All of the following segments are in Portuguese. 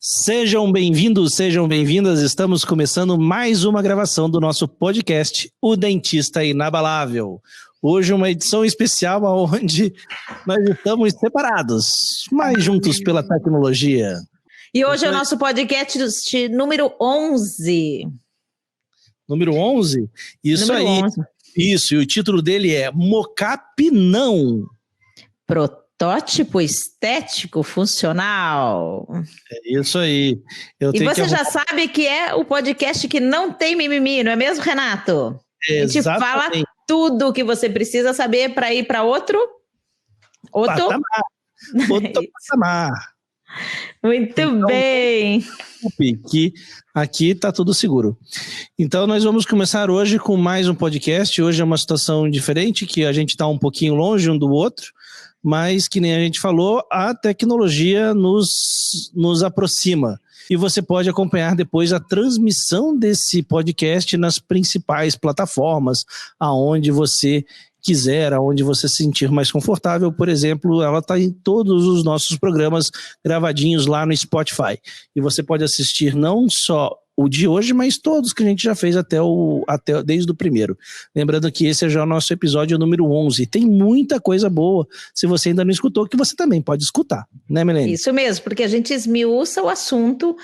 Sejam bem-vindos, sejam bem-vindas. Estamos começando mais uma gravação do nosso podcast, O Dentista Inabalável. Hoje uma edição especial onde nós estamos separados, mas juntos pela tecnologia. E hoje é o nosso podcast número 11. Número 11? Isso número aí. 11. Isso, e o título dele é Mocap Não. Protótipo estético funcional. É isso aí. E você já sabe que é o podcast que não tem mimimi, não é mesmo, Renato? Exatamente. A gente fala tudo o que você precisa saber para ir para outro patamar. Muito então, bem. Que aqui está tudo seguro. Então nós vamos começar hoje com mais um podcast. Hoje é uma situação diferente, que a gente está um pouquinho longe um do outro, mas que nem a gente falou, a tecnologia nos aproxima. E você pode acompanhar depois a transmissão desse podcast nas principais plataformas, aonde você quiser, aonde você se sentir mais confortável. Por exemplo, ela está em todos os nossos programas gravadinhos lá no Spotify. E você pode assistir não só o de hoje, mas todos que a gente já fez desde o primeiro. Lembrando que esse é já o nosso episódio número 11. Tem muita coisa boa, se você ainda não escutou, que você também pode escutar, né, Milene? Isso mesmo, porque a gente esmiuça o assunto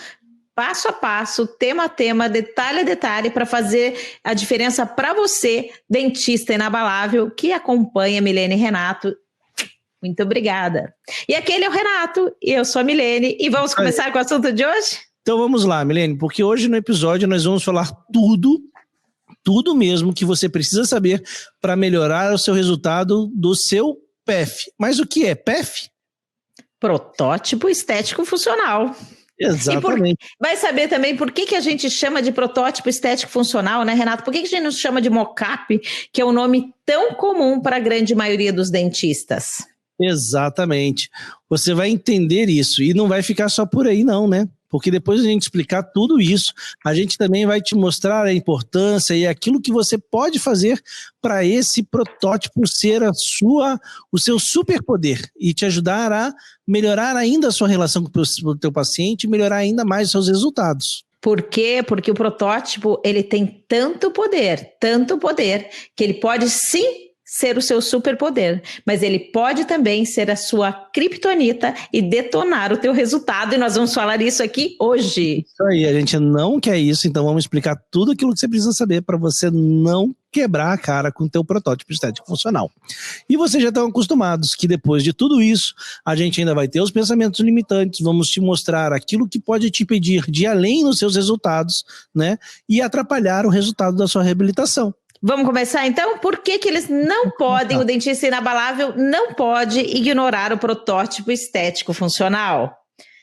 passo a passo, tema a tema, detalhe a detalhe, para fazer a diferença para você, dentista inabalável, que acompanha Milene e Renato. Muito obrigada. E aquele é o Renato, e eu sou a Milene, e vamos começar com o assunto de hoje? Então vamos lá, Milene, porque hoje no episódio nós vamos falar tudo mesmo que você precisa saber para melhorar o seu resultado do seu PEF. Mas o que é PEF? Protótipo estético funcional. Exatamente. Vai saber também por que a gente chama de protótipo estético funcional, né, Renato? Por que a gente não chama de mocap, que é um nome tão comum para a grande maioria dos dentistas? Exatamente. Você vai entender isso e não vai ficar só por aí não, né? Porque depois de a gente explicar tudo isso, a gente também vai te mostrar a importância e aquilo que você pode fazer para esse protótipo ser o seu superpoder e te ajudar a melhorar ainda a sua relação com o teu paciente e melhorar ainda mais os seus resultados. Por quê? Porque o protótipo ele tem tanto poder, que ele pode sim ser o seu superpoder, mas ele pode também ser a sua criptonita e detonar o teu resultado, e nós vamos falar isso aqui hoje. Isso aí, a gente não quer isso, então vamos explicar tudo aquilo que você precisa saber para você não quebrar a cara com o teu protótipo estético funcional. E vocês já estão acostumados que depois de tudo isso, a gente ainda vai ter os pensamentos limitantes, vamos te mostrar aquilo que pode te impedir de ir além nos seus resultados, né, e atrapalhar o resultado da sua reabilitação. Vamos começar então? Por que eles não podem, o dentista inabalável não pode ignorar o protótipo estético funcional?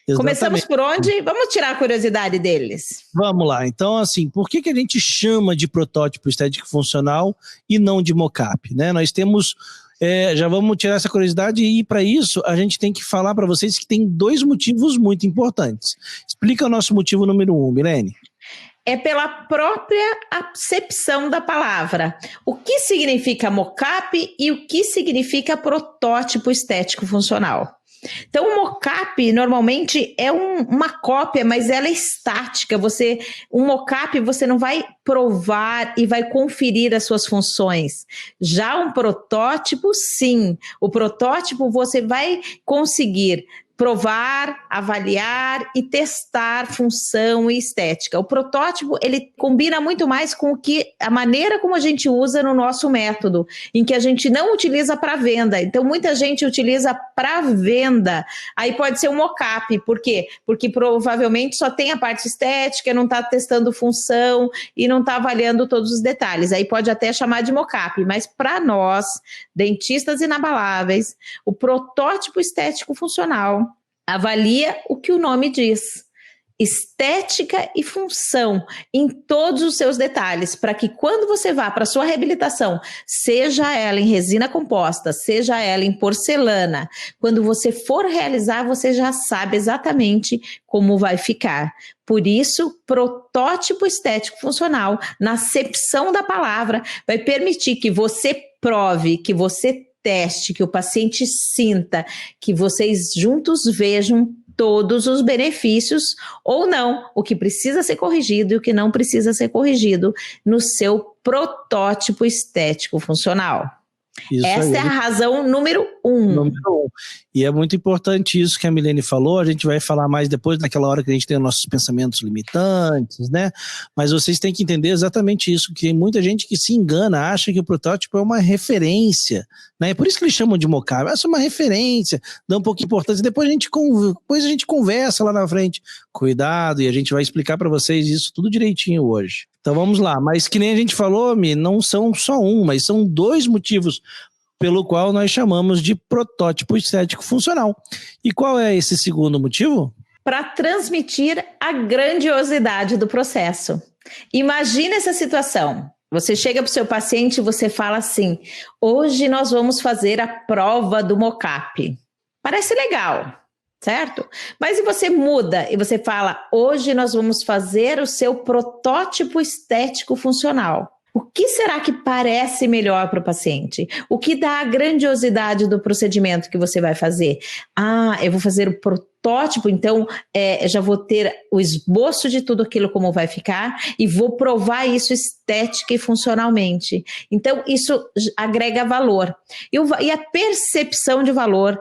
Exatamente. Começamos por onde? Vamos tirar a curiosidade deles. Vamos lá. Então, assim, por que a gente chama de protótipo estético funcional e não de mocap, né? Nós temos... já vamos tirar essa curiosidade e para isso a gente tem que falar para vocês que tem dois motivos muito importantes. Explica o nosso motivo número 1, Milene. É pela própria acepção da palavra. O que significa mocap e o que significa protótipo estético funcional? Então, o mocap normalmente é uma cópia, mas ela é estática. Um mocap você não vai provar e vai conferir as suas funções. Já um protótipo, sim. O protótipo você vai conseguir provar, avaliar e testar função e estética. O protótipo, ele combina muito mais com a maneira como a gente usa no nosso método, em que a gente não utiliza para venda. Então, muita gente utiliza para venda. Aí pode ser um mocap. Por quê? Porque provavelmente só tem a parte estética, não está testando função e não está avaliando todos os detalhes. Aí pode até chamar de mocap. Mas para nós, dentistas inabaláveis, o protótipo estético funcional avalia o que o nome diz, estética e função em todos os seus detalhes, para que quando você vá para a sua reabilitação, seja ela em resina composta, seja ela em porcelana, quando você for realizar, você já sabe exatamente como vai ficar. Por isso, protótipo estético funcional, na acepção da palavra, vai permitir que você prove, que você teste, que o paciente sinta, que vocês juntos vejam todos os benefícios ou não, o que precisa ser corrigido e o que não precisa ser corrigido no seu protótipo estético funcional. Essa é a razão número 1. Número 1. E é muito importante isso que a Milene falou, a gente vai falar mais depois, naquela hora que a gente tem os nossos pensamentos limitantes, né? Mas vocês têm que entender exatamente isso, que tem muita gente que se engana, acha que o protótipo é uma referência, né? É por isso que eles chamam de mockup, essa é uma referência, dá um pouco de importância, depois a gente conversa lá na frente. Cuidado, e a gente vai explicar para vocês isso tudo direitinho hoje. Então vamos lá, mas que nem a gente falou, Mi, não são só um, mas são 2 motivos pelo qual nós chamamos de protótipo estético funcional. E qual é esse segundo motivo? Para transmitir a grandiosidade do processo. Imagina essa situação. Você chega para o seu paciente e você fala assim, hoje nós vamos fazer a prova do mockup. Parece legal, certo? Mas e você muda e você fala, hoje nós vamos fazer o seu protótipo estético funcional. O que será que parece melhor para o paciente? O que dá a grandiosidade do procedimento que você vai fazer? Ah, eu vou fazer o protótipo, então já vou ter o esboço de tudo aquilo como vai ficar e vou provar isso estética e funcionalmente. Então, isso agrega valor. E a percepção de valor,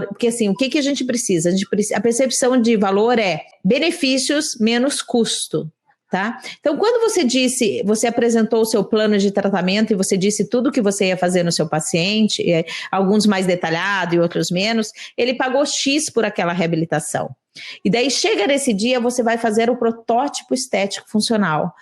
porque assim, o que a gente precisa? A percepção de valor é benefícios menos custo. Tá? Então, quando você apresentou o seu plano de tratamento e você disse tudo o que você ia fazer no seu paciente, alguns mais detalhado e outros menos, ele pagou X por aquela reabilitação. E daí chega nesse dia, você vai fazer o protótipo estético funcional.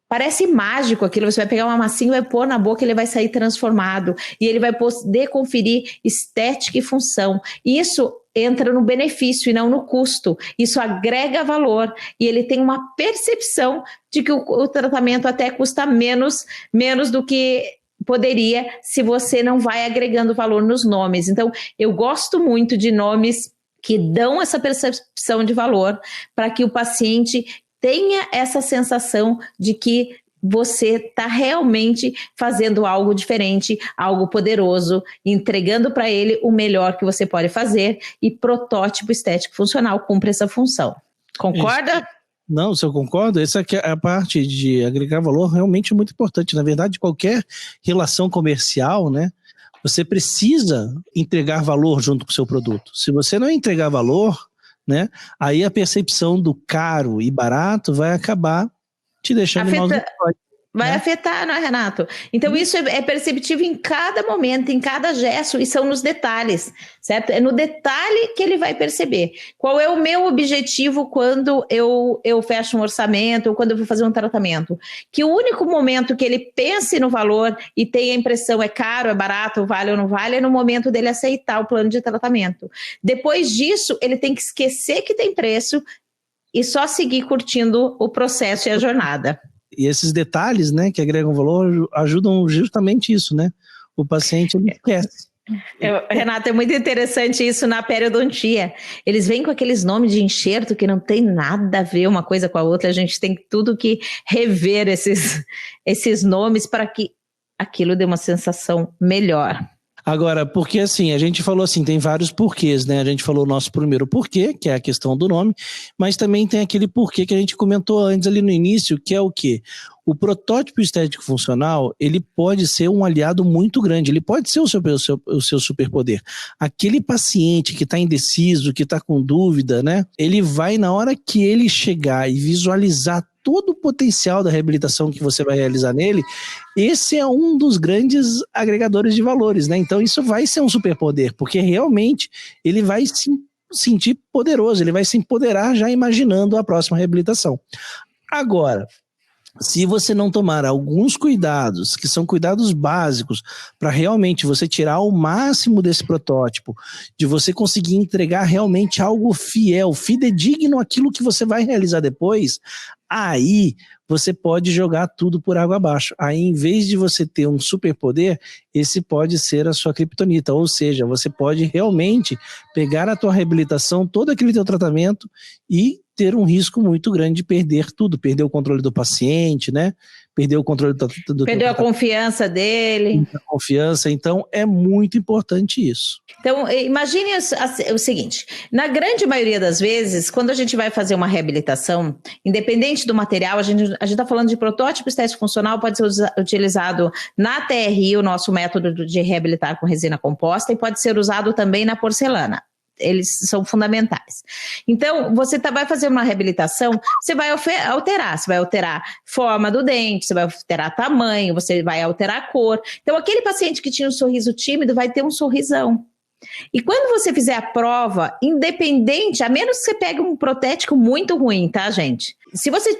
Parece mágico aquilo, você vai pegar uma massinha e vai pôr na boca, ele vai sair transformado e ele vai poder conferir estética e função. Isso entra no benefício e não no custo. Isso agrega valor e ele tem uma percepção de que o tratamento até custa menos do que poderia se você não vai agregando valor nos nomes. Então, eu gosto muito de nomes que dão essa percepção de valor para que o paciente tenha essa sensação de que você está realmente fazendo algo diferente, algo poderoso, entregando para ele o melhor que você pode fazer e protótipo estético funcional cumpre essa função. Concorda? Isso. Não, se eu concordo, essa aqui é a parte de agregar valor realmente é muito importante. Na verdade, qualquer relação comercial, né, você precisa entregar valor junto com o seu produto. Se você não entregar valor, né, aí a percepção do caro e barato vai acabar te deixando mal. Vai afetar, não é, Renato? Então, isso é perceptível em cada momento, em cada gesto, e são nos detalhes, certo? É no detalhe que ele vai perceber. Qual é o meu objetivo quando eu fecho um orçamento, ou quando eu vou fazer um tratamento? Que o único momento que ele pense no valor e tenha a impressão é caro, é barato, vale ou não vale, é no momento dele aceitar o plano de tratamento. Depois disso, ele tem que esquecer que tem preço e só seguir curtindo o processo e a jornada. E esses detalhes, né, que agregam valor, ajudam justamente isso, né? O paciente, ele esquece. Renato, é muito interessante isso na periodontia. Eles vêm com aqueles nomes de enxerto que não tem nada a ver uma coisa com a outra. A gente tem tudo que rever esses nomes para que aquilo dê uma sensação melhor. Agora, porque assim, a gente falou assim, tem vários porquês, né? A gente falou o nosso primeiro porquê, que é a questão do nome, mas também tem aquele porquê que a gente comentou antes ali no início, que é o quê? O protótipo estético funcional, ele pode ser um aliado muito grande, ele pode ser o seu superpoder. Aquele paciente que está indeciso, que está com dúvida, né? Ele vai, na hora que ele chegar e visualizar todo o potencial da reabilitação que você vai realizar nele, esse é um dos grandes agregadores de valores, né? Então isso vai ser um superpoder, porque realmente ele vai se sentir poderoso, ele vai se empoderar já imaginando a próxima reabilitação. Agora, se você não tomar alguns cuidados, que são cuidados básicos, para realmente você tirar o máximo desse protótipo, de você conseguir entregar realmente algo fiel, fidedigno àquilo que você vai realizar depois, aí você pode jogar tudo por água abaixo. Aí, em vez de você ter um superpoder, esse pode ser a sua criptonita, ou seja, você pode realmente pegar a tua reabilitação, todo aquele teu tratamento e ter um risco muito grande de perder tudo, perder o controle do paciente, né? perdeu o controle do perdeu a confiança dele. A confiança, então é muito importante isso. Então, imagine o seguinte, na grande maioria das vezes, quando a gente vai fazer uma reabilitação, independente do material, a gente está falando de protótipo estético funcional, pode ser utilizado na TRI, o nosso método de reabilitar com resina composta, e pode ser usado também na porcelana. Eles são fundamentais. Então, você vai fazer uma reabilitação, você vai alterar forma do dente, você vai alterar tamanho, você vai alterar a cor. Então, aquele paciente que tinha um sorriso tímido vai ter um sorrisão. E quando você fizer a prova, independente, a menos que você pegue um protético muito ruim, tá, gente? Se você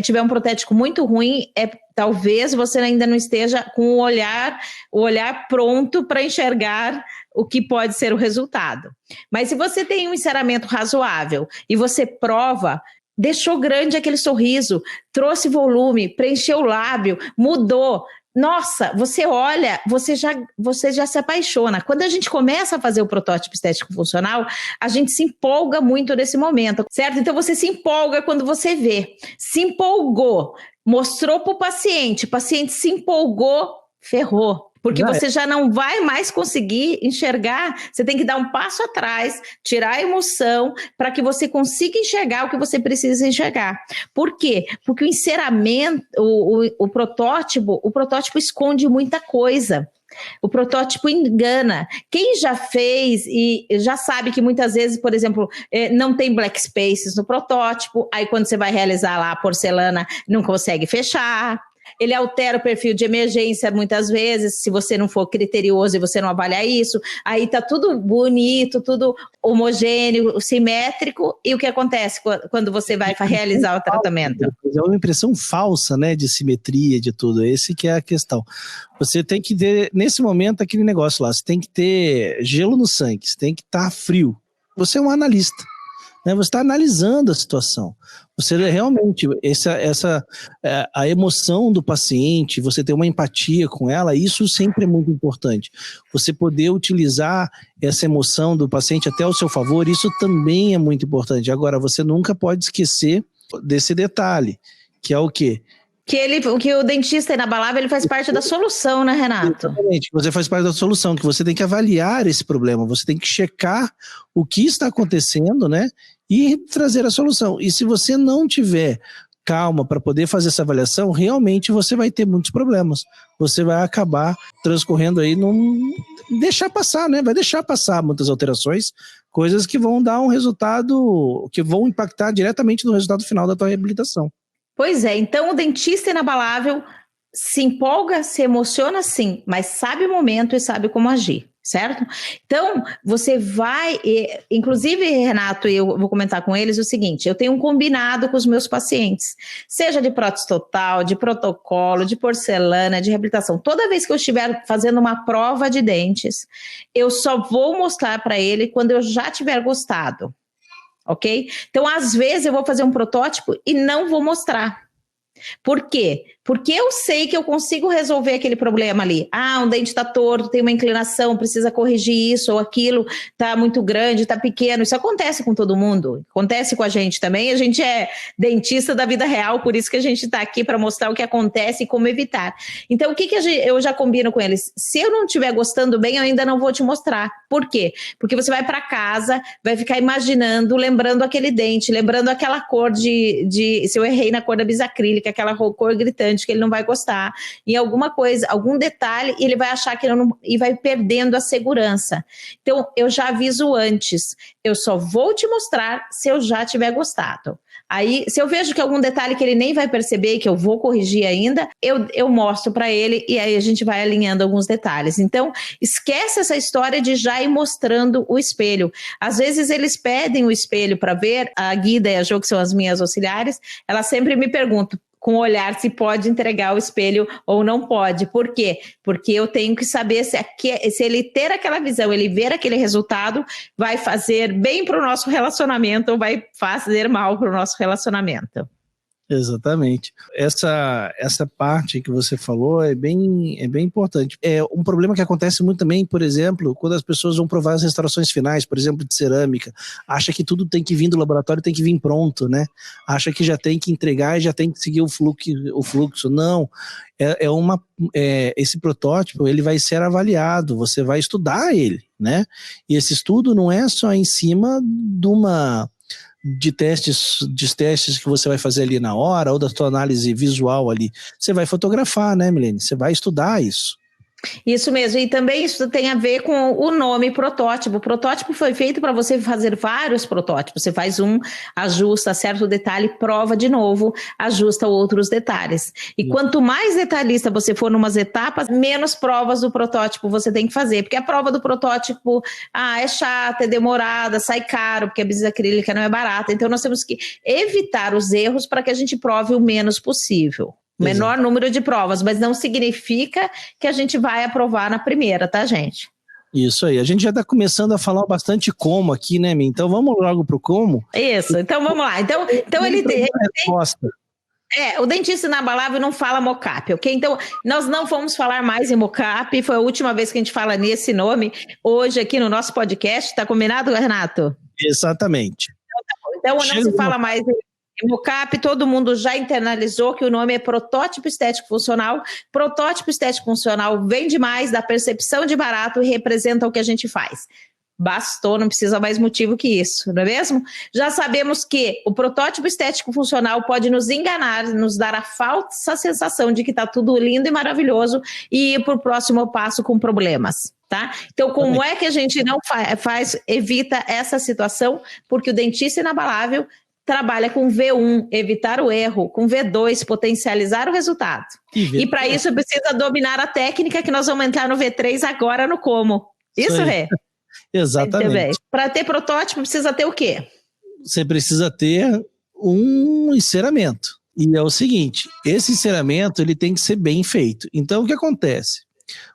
tiver um protético muito ruim, talvez você ainda não esteja com o olhar pronto para enxergar o que pode ser o resultado. Mas se você tem um enceramento razoável e você prova, deixou grande aquele sorriso, trouxe volume, preencheu o lábio, mudou. Nossa, você olha, você já se apaixona. Quando a gente começa a fazer o protótipo estético funcional, a gente se empolga muito nesse momento, certo? Então você se empolga quando você vê. Se empolgou, mostrou para o paciente se empolgou, ferrou. Porque você já não vai mais conseguir enxergar, você tem que dar um passo atrás, tirar a emoção para que você consiga enxergar o que você precisa enxergar. Por quê? Porque o enceramento, o protótipo esconde muita coisa. O protótipo engana. Quem já fez e já sabe que muitas vezes, por exemplo, não tem black spaces no protótipo, aí quando você vai realizar lá a porcelana, não consegue fechar. Ele altera o perfil de emergência muitas vezes, se você não for criterioso e você não avaliar isso, aí tá tudo bonito, tudo homogêneo, simétrico, e o que acontece quando você vai realizar o tratamento? É uma impressão falsa, né, de simetria, de tudo, esse que é a questão. Você tem que ter, nesse momento, aquele negócio lá, você tem que ter gelo no sangue, você tem que estar frio. Você é um analista, né? Você está analisando a situação. Você realmente, a emoção do paciente, você ter uma empatia com ela, isso sempre é muito importante. Você poder utilizar essa emoção do paciente até ao seu favor, isso também é muito importante. Agora, você nunca pode esquecer desse detalhe, que é o quê? Que o dentista inabalável, ele faz parte da solução, né, Renato? Exatamente, você faz parte da solução, que você tem que avaliar esse problema, você tem que checar o que está acontecendo, né, e trazer a solução. E se você não tiver calma para poder fazer essa avaliação, realmente você vai ter muitos problemas. Você vai acabar transcorrendo aí, deixar passar, né, vai deixar passar muitas alterações, coisas que vão dar um resultado, que vão impactar diretamente no resultado final da tua reabilitação. Pois é, então o dentista inabalável se empolga, se emociona sim, mas sabe o momento e sabe como agir, certo? Então, você vai, inclusive, Renato, e eu vou comentar com eles o seguinte, eu tenho um combinado com os meus pacientes, seja de prótese total, de protocolo, de porcelana, de reabilitação, toda vez que eu estiver fazendo uma prova de dentes, eu só vou mostrar para ele quando eu já tiver gostado. Ok? Então, às vezes eu vou fazer um protótipo e não vou mostrar. Por quê? Porque eu sei que eu consigo resolver aquele problema ali. Ah, um dente está torto, tem uma inclinação, precisa corrigir isso ou aquilo, está muito grande, está pequeno. Isso acontece com todo mundo, acontece com a gente também. A gente é dentista da vida real, por isso que a gente está aqui para mostrar o que acontece e como evitar. Então, o que eu já combino com eles? Se eu não estiver gostando bem, eu ainda não vou te mostrar. Por quê? Porque você vai para casa, vai ficar imaginando, lembrando aquele dente, lembrando aquela cor se eu errei na cor da bisacrílica, aquela cor gritante que ele não vai gostar, em alguma coisa, algum detalhe, e ele vai achar que e vai perdendo a segurança. Então, eu já aviso antes, eu só vou te mostrar se eu já tiver gostado. Aí, se eu vejo que algum detalhe que ele nem vai perceber, que eu vou corrigir ainda, eu mostro para ele e aí a gente vai alinhando alguns detalhes. Então, esquece essa história de já ir mostrando o espelho. Às vezes eles pedem o espelho para ver, a Guida e a Jo, que são as minhas auxiliares, elas sempre me perguntam, com o olhar, se pode entregar o espelho ou não pode. Por quê? Porque eu tenho que saber se ele ter aquela visão, ele ver aquele resultado, vai fazer bem para o nosso relacionamento ou vai fazer mal para o nosso relacionamento. Exatamente. Essa parte que você falou é bem importante. É um problema que acontece muito também, por exemplo, quando as pessoas vão provar as restaurações finais, por exemplo, de cerâmica, acha que tudo tem que vir do laboratório, tem que vir pronto, né? Acha que já tem que entregar e já tem que seguir o fluxo. Não. Esse protótipo, ele vai ser avaliado, você vai estudar ele, né? E esse estudo não é só em cima de testes que você vai fazer ali na hora, ou da sua análise visual ali. Você vai fotografar, né, Milene? Você vai estudar isso. Isso mesmo, e também isso tem a ver com o nome protótipo. O protótipo foi feito para você fazer vários protótipos. Você faz um, ajusta certo detalhe, prova de novo, ajusta outros detalhes. E quanto mais detalhista você for numas etapas, menos provas do protótipo você tem que fazer. Porque a prova do protótipo é chata, é demorada, sai caro, porque a bisacrílica não é barata. Então nós temos que evitar os erros para que a gente prove o menos possível. Menor número de provas, mas não significa que a gente vai aprovar na primeira, tá, gente? Isso aí. A gente já está começando a falar bastante como aqui, né, Mi? Então vamos logo para o como? Isso, então vamos lá. Então ele tem... resposta. O dentista inabalável não fala mocap, ok? Então, nós não vamos falar mais em mocap, foi a última vez que a gente fala nesse nome, hoje aqui no nosso podcast, tá combinado, Renato? Exatamente. Então não se fala mais em mocap, todo mundo já internalizou que o nome é protótipo estético funcional. Protótipo estético funcional vende mais da percepção de barato e representa o que a gente faz. Bastou, não precisa mais motivo que isso, não é mesmo? Já sabemos que o protótipo estético funcional pode nos enganar, nos dar a falsa sensação de que está tudo lindo e maravilhoso e ir para o próximo passo com problemas. Tá? Então, como é que a gente não evita essa situação? Porque o dentista inabalável trabalha com V1, evitar o erro, com V2, potencializar o resultado. E para isso precisa dominar a técnica, que nós vamos entrar no V3 agora no como. Isso, Rê? Exatamente. Para ter protótipo, precisa ter o quê? Você precisa ter um enceramento. E é o seguinte, esse enceramento ele tem que ser bem feito. Então, o que acontece?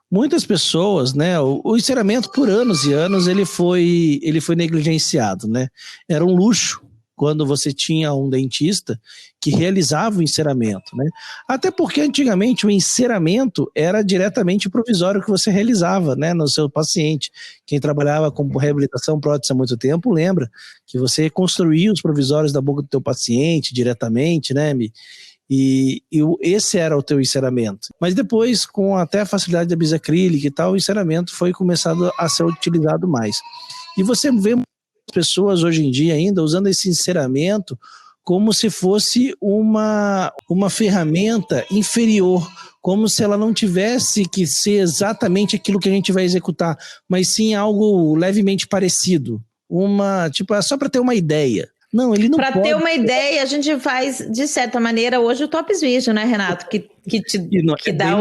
Muitas pessoas, né, o enceramento por anos e anos ele foi negligenciado, né? Era um luxo quando você tinha um dentista que realizava o enceramento, né? Até porque antigamente o enceramento era diretamente provisório que você realizava, né, no seu paciente. Quem trabalhava com reabilitação prótese há muito tempo lembra que você construía os provisórios da boca do teu paciente diretamente, né, e esse era o teu enceramento. Mas depois, com até a facilidade da bisacrílica e tal, o enceramento foi começado a ser utilizado mais. E você vê pessoas hoje em dia ainda usando esse enceramento como se fosse uma ferramenta inferior, como se ela não tivesse que ser exatamente aquilo que a gente vai executar, mas sim algo levemente parecido, só para ter uma ideia. Não, ele não pode. Para ter uma ideia, a gente faz, de certa maneira, hoje o Tops Vision, né, Renato? Que dá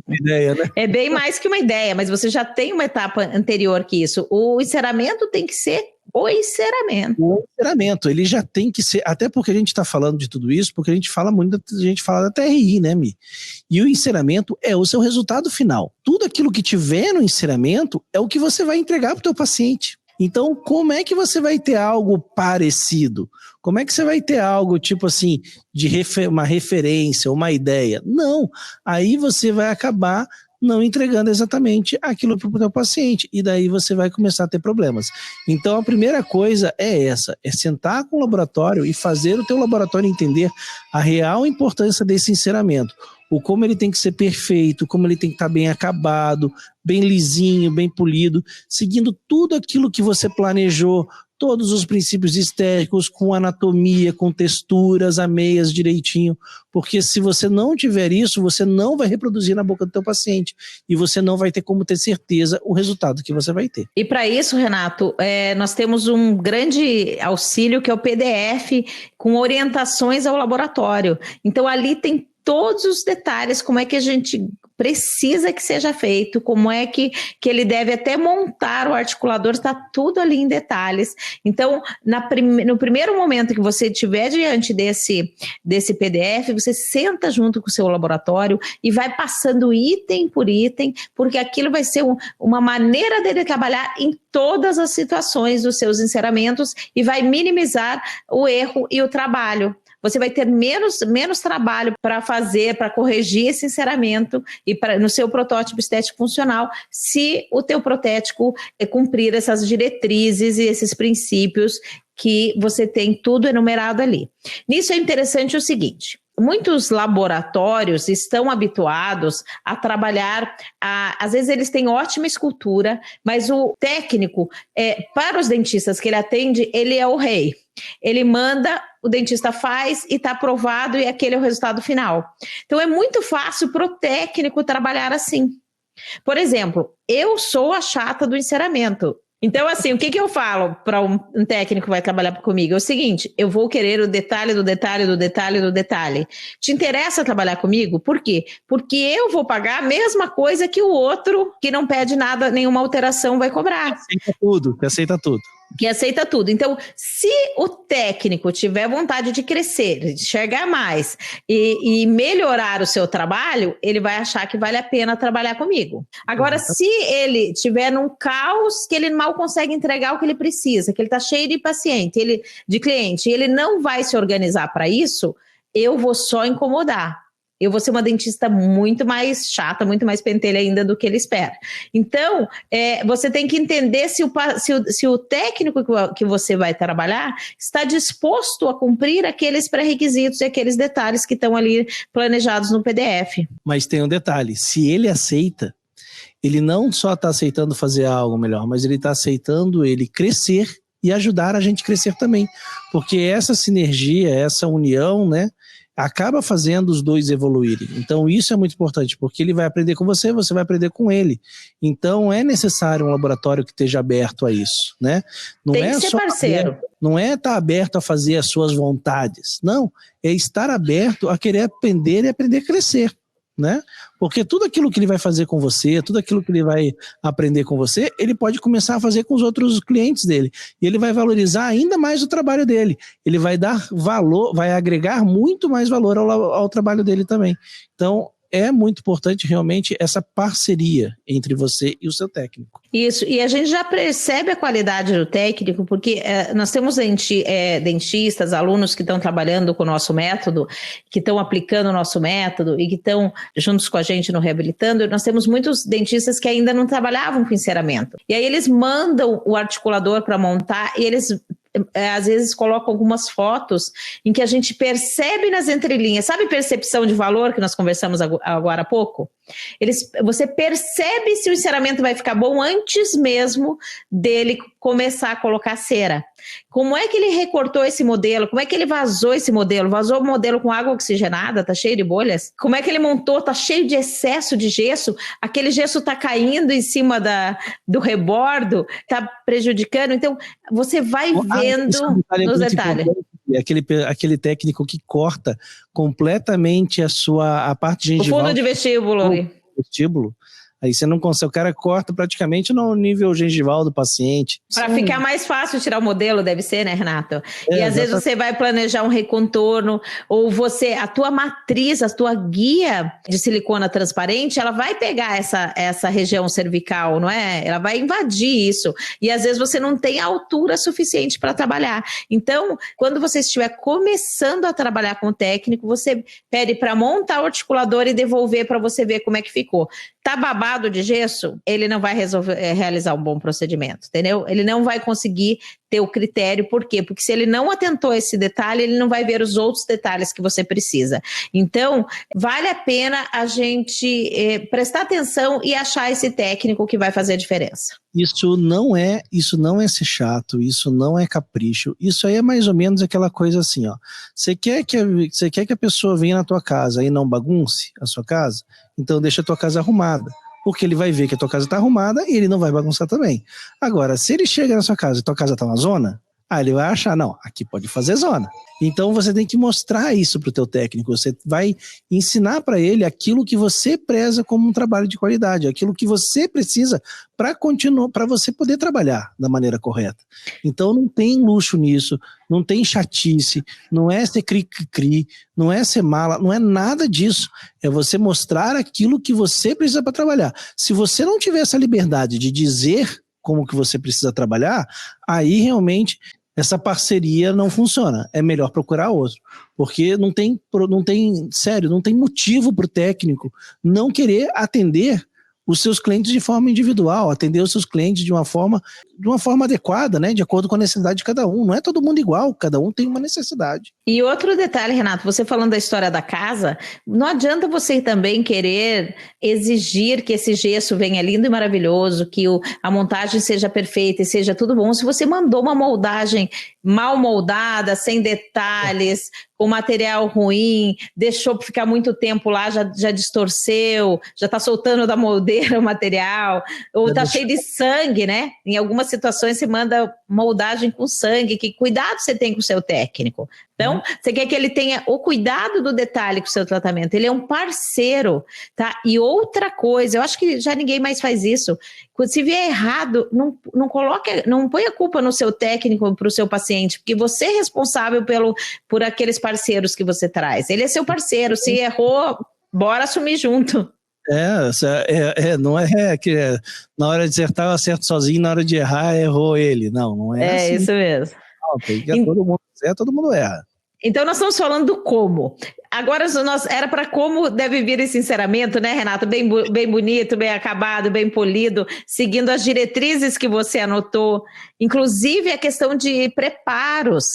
ideia, né? É bem mais que uma ideia, mas você já tem uma etapa anterior que isso. O enceramento tem que ser o enceramento. O enceramento, ele já tem que ser, até porque a gente está falando de tudo isso, porque a gente fala da TRI, né, Mi? E o enceramento é o seu resultado final. Tudo aquilo que tiver no enceramento é o que você vai entregar para o teu paciente. Então, como é que você vai ter algo parecido? Como é que você vai ter algo, tipo assim, uma referência, uma ideia? Não, aí você vai acabar não entregando exatamente aquilo para o teu paciente, e daí você vai começar a ter problemas. Então, a primeira coisa é sentar com o laboratório e fazer o teu laboratório entender a real importância desse enceramento. O como ele tem que ser perfeito, como ele tem que estar bem acabado, bem lisinho, bem polido, seguindo tudo aquilo que você planejou, todos os princípios estéticos, com anatomia, com texturas, ameias direitinho, porque se você não tiver isso, você não vai reproduzir na boca do teu paciente e você não vai ter como ter certeza o resultado que você vai ter. E para isso, Renato, nós temos um grande auxílio que é o PDF com orientações ao laboratório. Então ali tem todos os detalhes, como é que a gente precisa que seja feito, como é que ele deve até montar o articulador, está tudo ali em detalhes. Então, no primeiro momento que você estiver diante desse PDF, você senta junto com o seu laboratório e vai passando item por item, porque aquilo vai ser uma maneira dele trabalhar em todas as situações dos seus enceramentos e vai minimizar o erro e o trabalho. você vai ter menos trabalho para fazer, para corrigir esse enceramento e no seu protótipo estético funcional, se o teu protético cumprir essas diretrizes e esses princípios que você tem tudo enumerado ali. Nisso é interessante o seguinte: muitos laboratórios estão habituados a trabalhar, às vezes eles têm ótima escultura, mas o técnico, para os dentistas que ele atende, ele é o rei. Ele manda, o dentista faz e está aprovado e aquele é o resultado final. Então é muito fácil para o técnico trabalhar assim. Por exemplo, eu sou a chata do enceramento. Então, assim, o que eu falo para um técnico que vai trabalhar comigo? É o seguinte: eu vou querer o detalhe do detalhe do detalhe do detalhe. Te interessa trabalhar comigo? Por quê? Porque eu vou pagar a mesma coisa que o outro que não pede nada, nenhuma alteração vai cobrar. Aceita tudo. Que aceita tudo. Então, se o técnico tiver vontade de crescer, de enxergar mais e melhorar o seu trabalho, ele vai achar que vale a pena trabalhar comigo. Agora, se ele tiver num caos que ele mal consegue entregar o que ele precisa, que ele está cheio de de cliente, e ele não vai se organizar para isso, eu vou só incomodar. Eu vou ser uma dentista muito mais chata, muito mais pentelha ainda do que ele espera. Então, você tem que entender se o técnico que você vai trabalhar está disposto a cumprir aqueles pré-requisitos e aqueles detalhes que estão ali planejados no PDF. Mas tem um detalhe: se ele aceita, ele não só está aceitando fazer algo melhor, mas ele está aceitando ele crescer e ajudar a gente a crescer também. Porque essa sinergia, essa união, né, acaba fazendo os dois evoluírem. Então isso é muito importante, porque ele vai aprender com você, você vai aprender com ele. Então é necessário um laboratório que esteja aberto a isso, né? Não tem que ser só parceiro. Não é estar aberto a fazer as suas vontades, não. É estar aberto a querer aprender e aprender a crescer, né? Porque tudo aquilo que ele vai fazer com você, tudo aquilo que ele vai aprender com você, ele pode começar a fazer com os outros clientes dele. E ele vai valorizar ainda mais o trabalho dele. Ele vai dar valor, vai agregar muito mais valor ao trabalho dele também. Então, é muito importante realmente essa parceria entre você e o seu técnico. Isso, e a gente já percebe a qualidade do técnico, porque nós temos dentistas, alunos que estão trabalhando com o nosso método, que estão aplicando o nosso método e que estão juntos com a gente no Reabilitando. Nós temos muitos dentistas que ainda não trabalhavam com enceramento. E aí eles mandam o articulador para montar e eles às vezes colocam algumas fotos em que a gente percebe nas entrelinhas, sabe percepção de valor que nós conversamos agora há pouco? Você percebe se o enceramento vai ficar bom antes mesmo dele começar a colocar cera. Como é que ele recortou esse modelo? Como é que ele vazou esse modelo? Vazou o modelo com água oxigenada, tá cheio de bolhas? Como é que ele montou? Tá cheio de excesso de gesso? Aquele gesso tá caindo em cima do rebordo? Tá prejudicando? Então, você vai vendo nos detalhes. Aquele técnico que corta completamente a parte gengival. O fundo de vestíbulo. Aí você não consegue, o cara corta praticamente no nível gengival do paciente. Para ficar mais fácil tirar o modelo, deve ser, né, Renato? E às vezes você vai planejar um recontorno, ou a tua matriz, a tua guia de silicona transparente, ela vai pegar essa região cervical, não é? Ela vai invadir isso. E às vezes você não tem altura suficiente para trabalhar. Então, quando você estiver começando a trabalhar com o técnico, você pede para montar o articulador e devolver para você ver como é que ficou. Tá babado de gesso, ele não vai realizar um bom procedimento, entendeu? Ele não vai conseguir ter o critério, por quê? Porque se ele não atentou a esse detalhe, ele não vai ver os outros detalhes que você precisa. Então, vale a pena a gente prestar atenção e achar esse técnico que vai fazer a diferença. Isso não é ser chato, isso não é capricho, isso aí é mais ou menos aquela coisa assim, ó. Você quer que a pessoa venha na tua casa e não bagunce a sua casa? Então deixa a tua casa arrumada, porque ele vai ver que a tua casa está arrumada e ele não vai bagunçar também. Agora, se ele chega na sua casa e tua casa está uma zona, aí ele vai achar, não, aqui pode fazer zona. Então você tem que mostrar isso para o teu técnico, você vai ensinar para ele aquilo que você preza como um trabalho de qualidade, aquilo que você precisa para você poder trabalhar da maneira correta. Então não tem luxo nisso, não tem chatice, não é ser cri-cri, não é ser mala, não é nada disso. É você mostrar aquilo que você precisa para trabalhar. Se você não tiver essa liberdade de dizer como que você precisa trabalhar, aí realmente essa parceria não funciona. É melhor procurar outro. Porque não tem motivo para o técnico não querer atender os seus clientes de forma individual, atender os seus clientes de uma forma adequada, né, de acordo com a necessidade de cada um. Não é todo mundo igual, cada um tem uma necessidade. E outro detalhe, Renato, você falando da história da casa, não adianta você também querer exigir que esse gesso venha lindo e maravilhoso, que a montagem seja perfeita e seja tudo bom, se você mandou uma moldagem mal moldada, sem detalhes, com material ruim, deixou ficar muito tempo lá, já distorceu, já está soltando da moldeira o material, ou está cheio de sangue, né? Em algumas situações você manda moldagem com sangue, que cuidado você tem com o seu técnico. Então, você quer que ele tenha o cuidado do detalhe com o seu tratamento. Ele é um parceiro, tá? E outra coisa, eu acho que já ninguém mais faz isso. Se vier errado, não põe a culpa no seu técnico, para o seu paciente, porque você é responsável por aqueles parceiros que você traz. Ele é seu parceiro. Se errou, bora assumir junto. Não é que na hora de acertar eu acerto sozinho, na hora de errar errou ele. Não é assim. É isso mesmo. Todo mundo acerta, todo mundo erra. Então nós estamos falando do como. Agora era para como deve vir esse enceramento, né, Renato? Bem bonito, bem acabado, bem polido, seguindo as diretrizes que você anotou, inclusive a questão de preparos.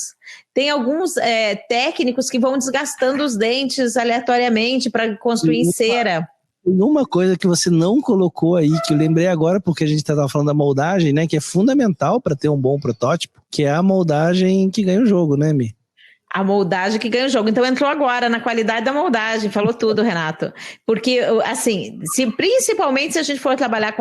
Tem alguns técnicos que vão desgastando os dentes aleatoriamente para construir cera. Tem uma coisa que você não colocou aí, que eu lembrei agora, porque a gente estava falando da moldagem, né, que é fundamental para ter um bom protótipo, que é a moldagem que ganha o jogo, né, Mi? A moldagem que ganha o jogo. Então entrou agora na qualidade da moldagem, falou tudo, Renato. Porque, assim, principalmente se a gente for trabalhar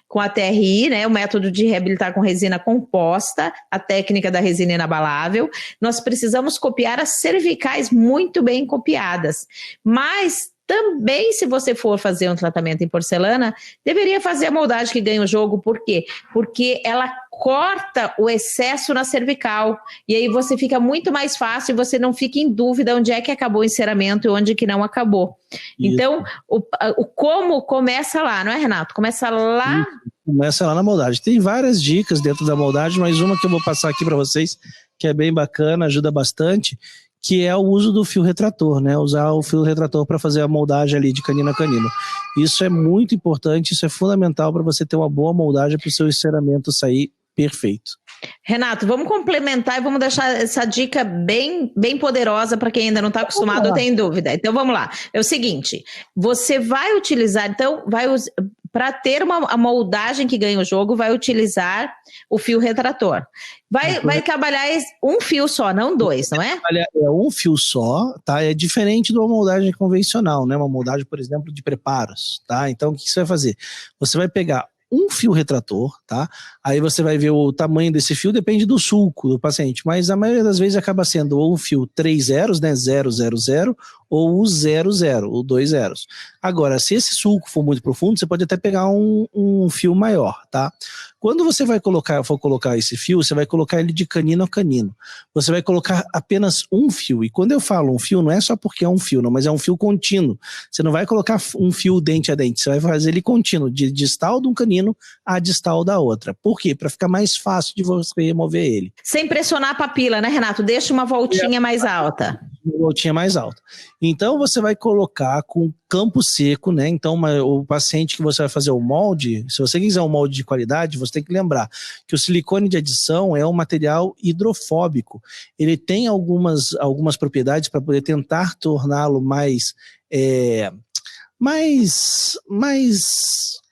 com a TRI, né, o método de reabilitar com resina composta, a técnica da resina inabalável, nós precisamos copiar as cervicais muito bem copiadas. Mas também, se você for fazer um tratamento em porcelana, deveria fazer a moldagem que ganha o jogo. Por quê? Porque ela corta o excesso na cervical. E aí você fica muito mais fácil e você não fica em dúvida onde é que acabou o enceramento e onde que não acabou. Isso. Então, o como começa lá, não é, Renato? Começa lá. Isso. Começa lá na moldagem. Tem várias dicas dentro da moldagem, mas uma que eu vou passar aqui para vocês, que é bem bacana, ajuda bastante, que é o uso do fio retrator, né? Usar o fio retrator para fazer a moldagem ali de canino a canino. Isso é muito importante, isso é fundamental para você ter uma boa moldagem para o seu enceramento sair perfeito. Renato, vamos complementar e vamos deixar essa dica bem poderosa para quem ainda não está acostumado ou tem dúvida. Então vamos lá. É o seguinte, você vai utilizar, para ter a moldagem que ganha o jogo, vai utilizar o fio retrator. Vai trabalhar um fio só, não dois, não é? É um fio só, tá? É diferente de uma moldagem convencional, né? Uma moldagem, por exemplo, de preparos, tá? Então, o que você vai fazer? Você vai pegar um fio retrator, tá? Aí você vai ver o tamanho desse fio, depende do sulco do paciente, mas a maioria das vezes acaba sendo ou o fio 3 zeros, né, 000, ou o 00, o 2 zeros. Agora, se esse sulco for muito profundo, você pode até pegar um fio maior, tá? Quando você for colocar esse fio, você vai colocar ele de canino a canino. Você vai colocar apenas um fio. E quando eu falo um fio, não é só porque é um fio, não, mas é um fio contínuo. Você não vai colocar um fio dente a dente, você vai fazer ele contínuo, de distal de um canino a distal da outra. Por quê? Para ficar mais fácil de você remover ele. Sem pressionar a papila, né, Renato? Deixa uma voltinha mais alta. Uma voltinha mais alta. Então você vai colocar com campo seco, né? Então o paciente que você vai fazer o molde, se você quiser um molde de qualidade, você tem que lembrar que o silicone de adição é um material hidrofóbico. Ele tem algumas propriedades para poder tentar torná-lo mais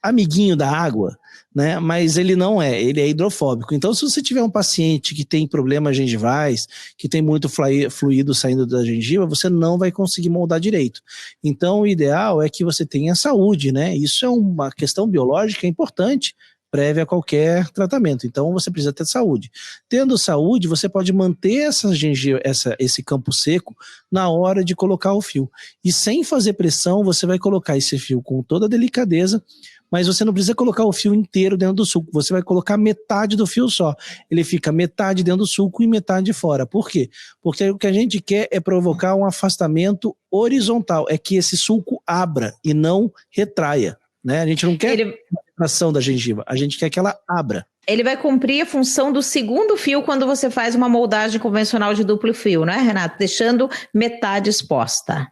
amiguinho da água, né? Mas ele não é, ele é hidrofóbico. Então, se você tiver um paciente que tem problemas gengivais, que tem muito fluido saindo da gengiva, você não vai conseguir moldar direito. Então, o ideal é que você tenha saúde, né? Isso é uma questão biológica importante, prévia a qualquer tratamento. Então, você precisa ter saúde. Tendo saúde, você pode manter esse campo seco na hora de colocar o fio. E sem fazer pressão, você vai colocar esse fio com toda a delicadeza, mas você não precisa colocar o fio inteiro dentro do sulco, você vai colocar metade do fio só. Ele fica metade dentro do sulco e metade fora. Por quê? Porque o que a gente quer é provocar um afastamento horizontal, é que esse sulco abra e não retraia, né? A gente não quer a retração da gengiva, a gente quer que ela abra. Ele vai cumprir a função do segundo fio quando você faz uma moldagem convencional de duplo fio, não é, Renato? Deixando metade exposta.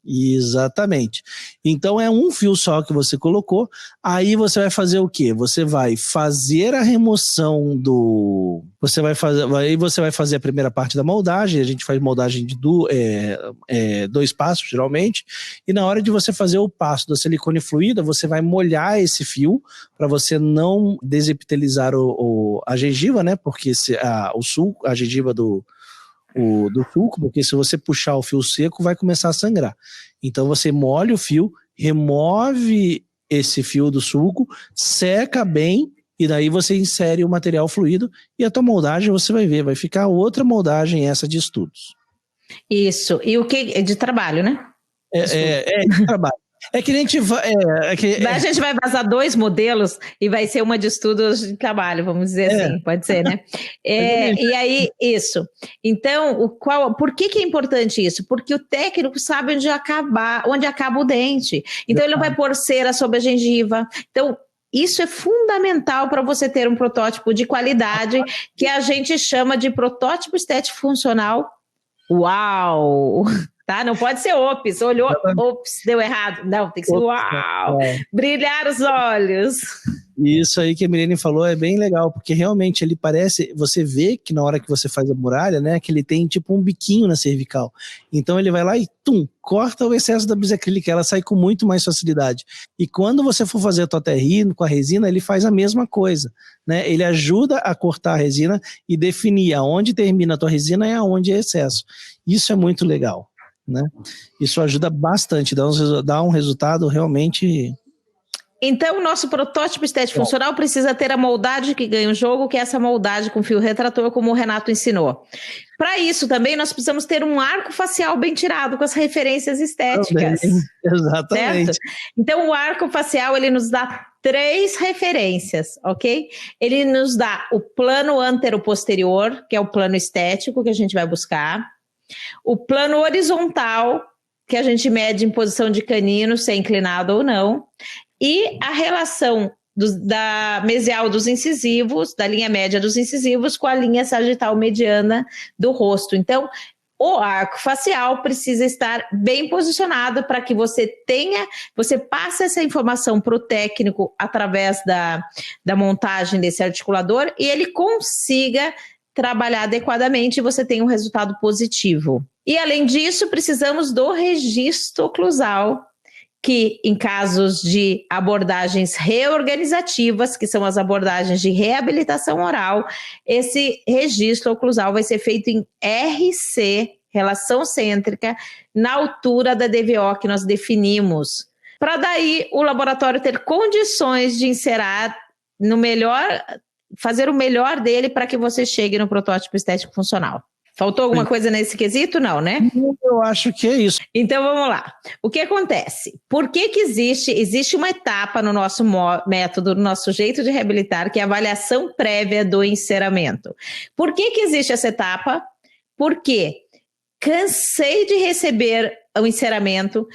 Exatamente. Então é um fio só que você colocou, aí você vai fazer o quê? Você vai fazer a remoção do... Aí você vai fazer a primeira parte da moldagem, a gente faz moldagem de 2 passos, geralmente, e na hora de você fazer o passo da silicone fluida, você vai molhar esse fio para você não desepitelizar a gengiva, né? Porque a gengiva do sulco, porque se você puxar o fio seco, vai começar a sangrar. Então você molha o fio, remove esse fio do sulco, seca bem, e daí você insere o material fluido, e a tua moldagem você vai ver, vai ficar outra moldagem essa de estudos. Isso, e o que? De trabalho, né? De trabalho. É que a gente vai... A gente vai vazar 2 modelos e vai ser uma de estudos de trabalho, vamos dizer assim, pode ser, né? E aí, isso. Então, por que é importante isso? Porque o técnico sabe onde acaba o dente. Então, ele não vai pôr cera sobre a gengiva. Então, isso é fundamental para você ter um protótipo de qualidade, que a gente chama de protótipo estético funcional. Uau! Tá? Não pode ser ops, olhou, ops, deu errado. Não, tem que ser uau! Brilhar os olhos. Isso aí que a Milene falou é bem legal, porque realmente ele parece, você vê que na hora que você faz a muralha, né, que ele tem tipo um biquinho na cervical. Então ele vai lá e corta o excesso da bisacrílica, ela sai com muito mais facilidade. E quando você for fazer a tua terrinha com a resina, ele faz a mesma coisa, né? Ele ajuda a cortar a resina e definir aonde termina a tua resina e aonde é excesso. Isso é muito legal, né? Isso ajuda bastante, dá um resultado realmente... Então, o nosso protótipo estético funcional precisa ter a moldagem que ganha o jogo, que é essa moldagem com fio retrator, como o Renato ensinou. Para isso também, nós precisamos ter um arco facial bem tirado, com as referências estéticas. Também. Exatamente. Certo? Então, o arco facial, ele nos dá 3 referências, ok? Ele nos dá o plano antero-posterior, que é o plano estético que a gente vai buscar. O plano horizontal, que a gente mede em posição de canino, se é inclinado ou não. E a relação da mesial dos incisivos, da linha média dos incisivos, com a linha sagital mediana do rosto. Então, o arco facial precisa estar bem posicionado para que você passe essa informação para o técnico através da montagem desse articulador e ele consiga trabalhar adequadamente e você tenha um resultado positivo. E, além disso, precisamos do registro oclusal, que em casos de abordagens reorganizativas, que são as abordagens de reabilitação oral, esse registro oclusal vai ser feito em RC, relação cêntrica, na altura da DVO que nós definimos, para daí o laboratório ter condições de inserar fazer o melhor dele para que você chegue no protótipo estético funcional. Faltou alguma coisa nesse quesito? Não, né? Eu acho que é isso. Então, vamos lá. O que acontece? Por que existe uma etapa no nosso método, no nosso jeito de reabilitar, que é a avaliação prévia do enceramento? Por que existe essa etapa? Porque cansei de receber o enceramento,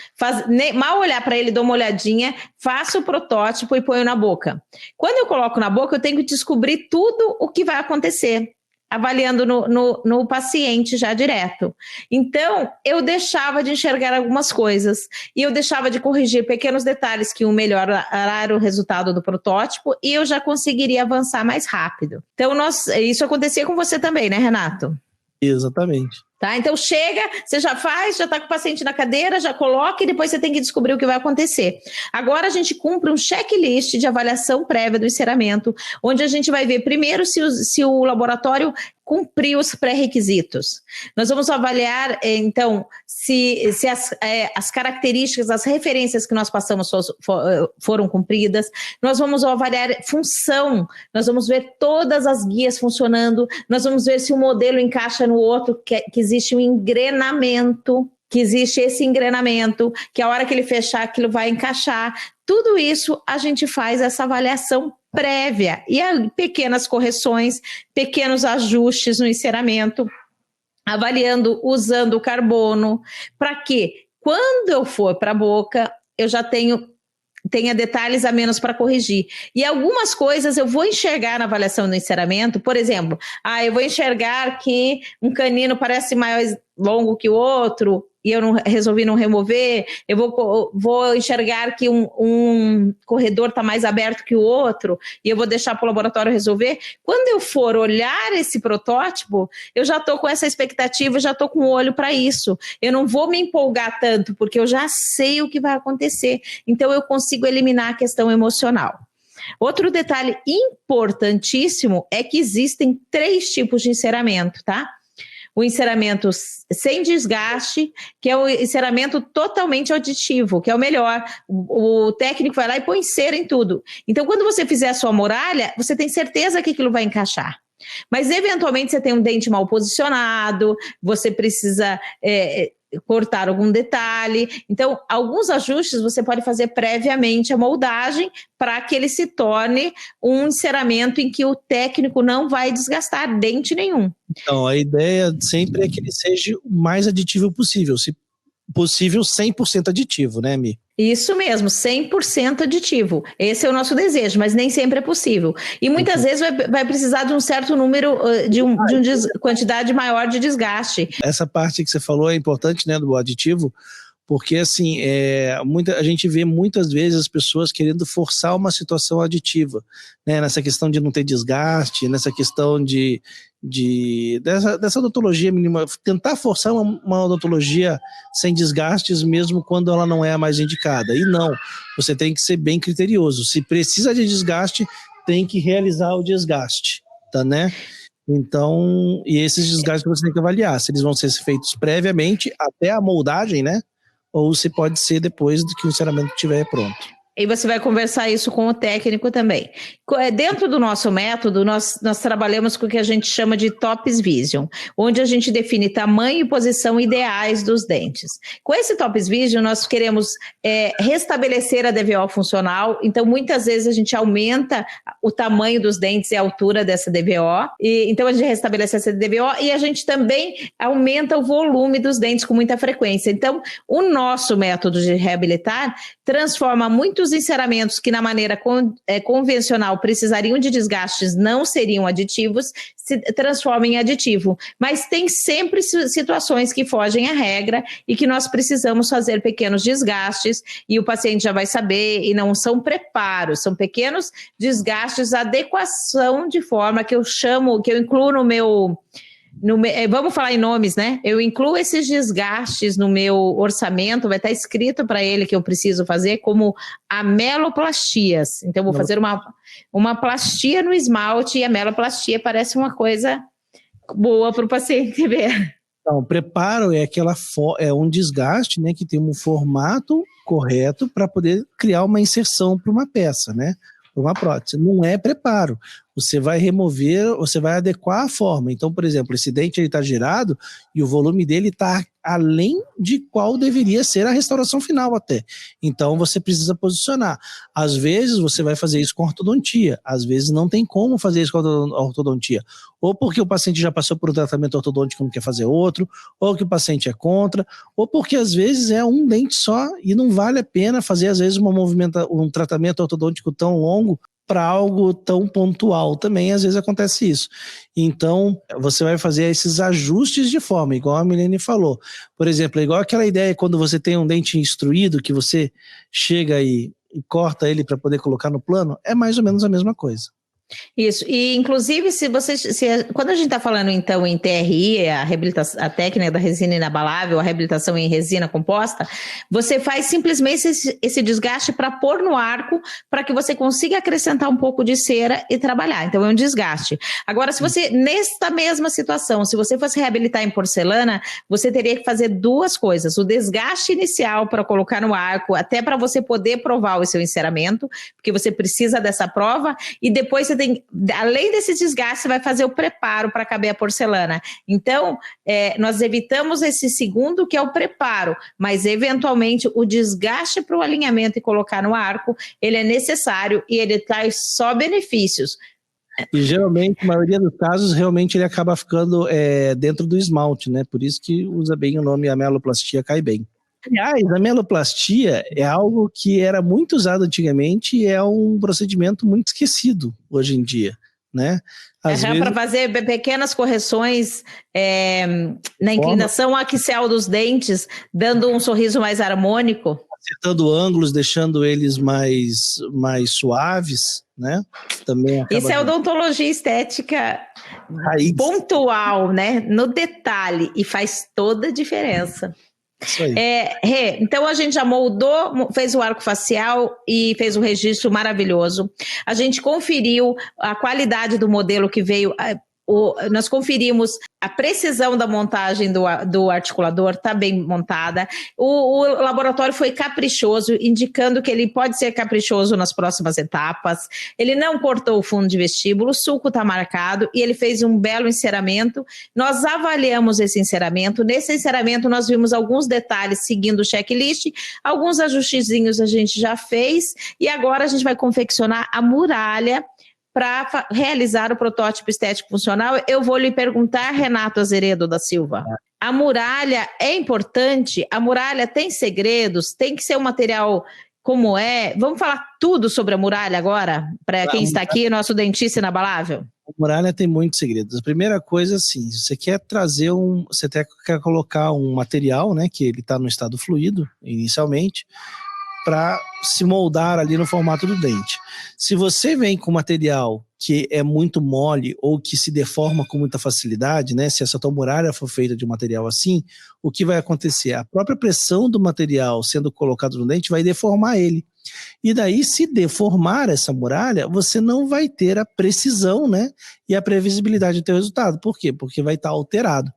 mal olhar para ele, dou uma olhadinha, faço o protótipo e ponho na boca. Quando eu coloco na boca, eu tenho que descobrir tudo o que vai acontecer, avaliando no paciente já direto. Então, eu deixava de enxergar algumas coisas e eu deixava de corrigir pequenos detalhes que iam melhorar o resultado do protótipo e eu já conseguiria avançar mais rápido. Então, isso acontecia com você também, né, Renato? Exatamente. Tá? Então chega, você já faz, já está com o paciente na cadeira, já coloca e depois você tem que descobrir o que vai acontecer. Agora a gente cumpre um checklist de avaliação prévia do enceramento, onde a gente vai ver primeiro se o laboratório cumpriu os pré-requisitos. Nós vamos avaliar, então, se as características, as referências que nós passamos foram cumpridas. Nós vamos avaliar função, nós vamos ver todas as guias funcionando, nós vamos ver se o modelo encaixa no outro, que existe um engrenamento, que existe esse engrenamento, que a hora que ele fechar, aquilo vai encaixar. Tudo isso a gente faz essa avaliação prévia e pequenas correções, pequenos ajustes no enceramento, avaliando, usando o carbono, para que quando eu for para a boca, eu já tenho tenha detalhes a menos para corrigir. E algumas coisas eu vou enxergar na avaliação do enceramento, por exemplo, eu vou enxergar que um canino parece mais longo que o outro, e eu resolvi não remover, eu vou enxergar que um corredor está mais aberto que o outro, e eu vou deixar para o laboratório resolver. Quando eu for olhar esse protótipo, eu já estou com essa expectativa, já estou com o olho para isso. Eu não vou me empolgar tanto, porque eu já sei o que vai acontecer. Então, eu consigo eliminar a questão emocional. Outro detalhe importantíssimo é que existem 3 tipos de enceramento, tá? O enceramento sem desgaste, que é o enceramento totalmente auditivo, que é o melhor. O técnico vai lá e põe cera em tudo. Então, quando você fizer a sua muralha, você tem certeza que aquilo vai encaixar. Mas, eventualmente, você tem um dente mal posicionado, você precisa cortar algum detalhe. Então, alguns ajustes você pode fazer previamente a moldagem para que ele se torne um enceramento em que o técnico não vai desgastar dente nenhum. Então, a ideia sempre é que ele seja o mais aditivo possível, se possível 100% aditivo, né, Mi? Isso mesmo, 100% aditivo. Esse é o nosso desejo, mas nem sempre é possível. E muitas vezes vai precisar de um certo número, de uma quantidade maior de desgaste. Essa parte que você falou é importante, né, do aditivo, porque assim, a gente vê muitas vezes as pessoas querendo forçar uma situação aditiva, né, nessa questão de não ter desgaste, nessa questão dessa odontologia mínima, tentar forçar uma odontologia sem desgastes, mesmo quando ela não é a mais indicada. E não, você tem que ser bem criterioso. Se precisa de desgaste, tem que realizar o desgaste, tá, né? Então, e esses desgastes você tem que avaliar, se eles vão ser feitos previamente, até a moldagem, né? Ou se pode ser depois de que o enceramento estiver pronto. E você vai conversar isso com o técnico também. Dentro do nosso método, nós trabalhamos com o que a gente chama de Tops Vision, onde a gente define tamanho e posição ideais dos dentes. Com esse Tops Vision, nós queremos restabelecer a DVO funcional, então muitas vezes a gente aumenta o tamanho dos dentes e a altura dessa DVO, então a gente restabelece essa DVO e a gente também aumenta o volume dos dentes com muita frequência. Então, o nosso método de reabilitar transforma muitos enceramentos que na maneira convencional precisariam de desgastes, não seriam aditivos, se transformam em aditivo. Mas tem sempre situações que fogem à regra e que nós precisamos fazer pequenos desgastes e o paciente já vai saber, e não são preparos, são pequenos desgastes, adequação de forma que eu incluo no meu... vamos falar em nomes, né? Eu incluo esses desgastes no meu orçamento, vai estar escrito para ele que eu preciso fazer como ameloplastias. Então, vou fazer uma plastia no esmalte e a ameloplastia parece uma coisa boa para o paciente ver. Então, o preparo é um desgaste, né, que tem um formato correto para poder criar uma inserção para uma peça, né? Para uma prótese. Não é preparo. Você vai remover, você vai adequar a forma. Então, por exemplo, esse dente está girado e o volume dele está além de qual deveria ser a restauração final até. Então, você precisa posicionar. Às vezes, você vai fazer isso com ortodontia. Às vezes, não tem como fazer isso com a ortodontia. Ou porque o paciente já passou por um tratamento ortodôntico e não quer fazer outro, ou que o paciente é contra, ou porque, às vezes, é um dente só e não vale a pena fazer, às vezes, um tratamento ortodôntico tão longo para algo tão pontual também, às vezes acontece isso. Então, você vai fazer esses ajustes de forma, igual a Milene falou. Por exemplo, é igual aquela ideia quando você tem um dente instruído, que você chega e corta ele para poder colocar no plano, é mais ou menos a mesma coisa. Isso, e inclusive quando a gente está falando então em TRI, a técnica da resina inabalável, a reabilitação em resina composta, você faz simplesmente esse desgaste para pôr no arco, para que você consiga acrescentar um pouco de cera e trabalhar, então é um desgaste. Agora, se você, nesta mesma situação, se você fosse reabilitar em porcelana, você teria que fazer 2 coisas, o desgaste inicial para colocar no arco, até para você poder provar o seu enceramento, porque você precisa dessa prova, e depois você além desse desgaste, você vai fazer o preparo para caber a porcelana. Então, nós evitamos esse segundo, que é o preparo, mas eventualmente o desgaste para o alinhamento e colocar no arco, ele é necessário e ele traz só benefícios. E geralmente, a maioria dos casos, realmente ele acaba ficando dentro do esmalte, né? Por isso que usa bem o nome ameloplastia, cai bem. Aliás, a meloplastia é algo que era muito usado antigamente e é um procedimento muito esquecido hoje em dia, né? Para fazer pequenas correções na inclinação axial dos dentes, dando um sorriso mais harmônico. Acertando ângulos, deixando eles mais suaves, né? Também isso é odontologia estética pontual, né? No detalhe, e faz toda a diferença. Isso aí. Então a gente já moldou, fez o arco facial e fez o registro maravilhoso. A gente conferiu a qualidade do modelo que veio. Nós conferimos a precisão da montagem do articulador, está bem montada. O laboratório foi caprichoso, indicando que ele pode ser caprichoso nas próximas etapas. Ele não cortou o fundo de vestíbulo, o sulco está marcado e ele fez um belo enceramento. Nós avaliamos esse enceramento. Nesse enceramento, nós vimos alguns detalhes seguindo o checklist, alguns ajustezinhos a gente já fez e agora a gente vai confeccionar a muralha para realizar o protótipo estético funcional. Eu vou lhe perguntar, Renato Azeredo da Silva, a muralha é importante? A muralha tem segredos? Tem que ser um material como é? Vamos falar tudo sobre a muralha agora? Para quem está aqui, nosso dentista inabalável? A muralha tem muitos segredos. A primeira coisa, assim, você quer trazer você quer colocar um material, né, que ele está no estado fluido, inicialmente, para se moldar ali no formato do dente. Se você vem com material que é muito mole ou que se deforma com muita facilidade, né? Se essa tua muralha for feita de um material assim, o que vai acontecer? A própria pressão do material sendo colocado no dente vai deformar ele. E daí, se deformar essa muralha, você não vai ter a precisão, né? E a previsibilidade do teu resultado. Por quê? Porque vai estar alterado.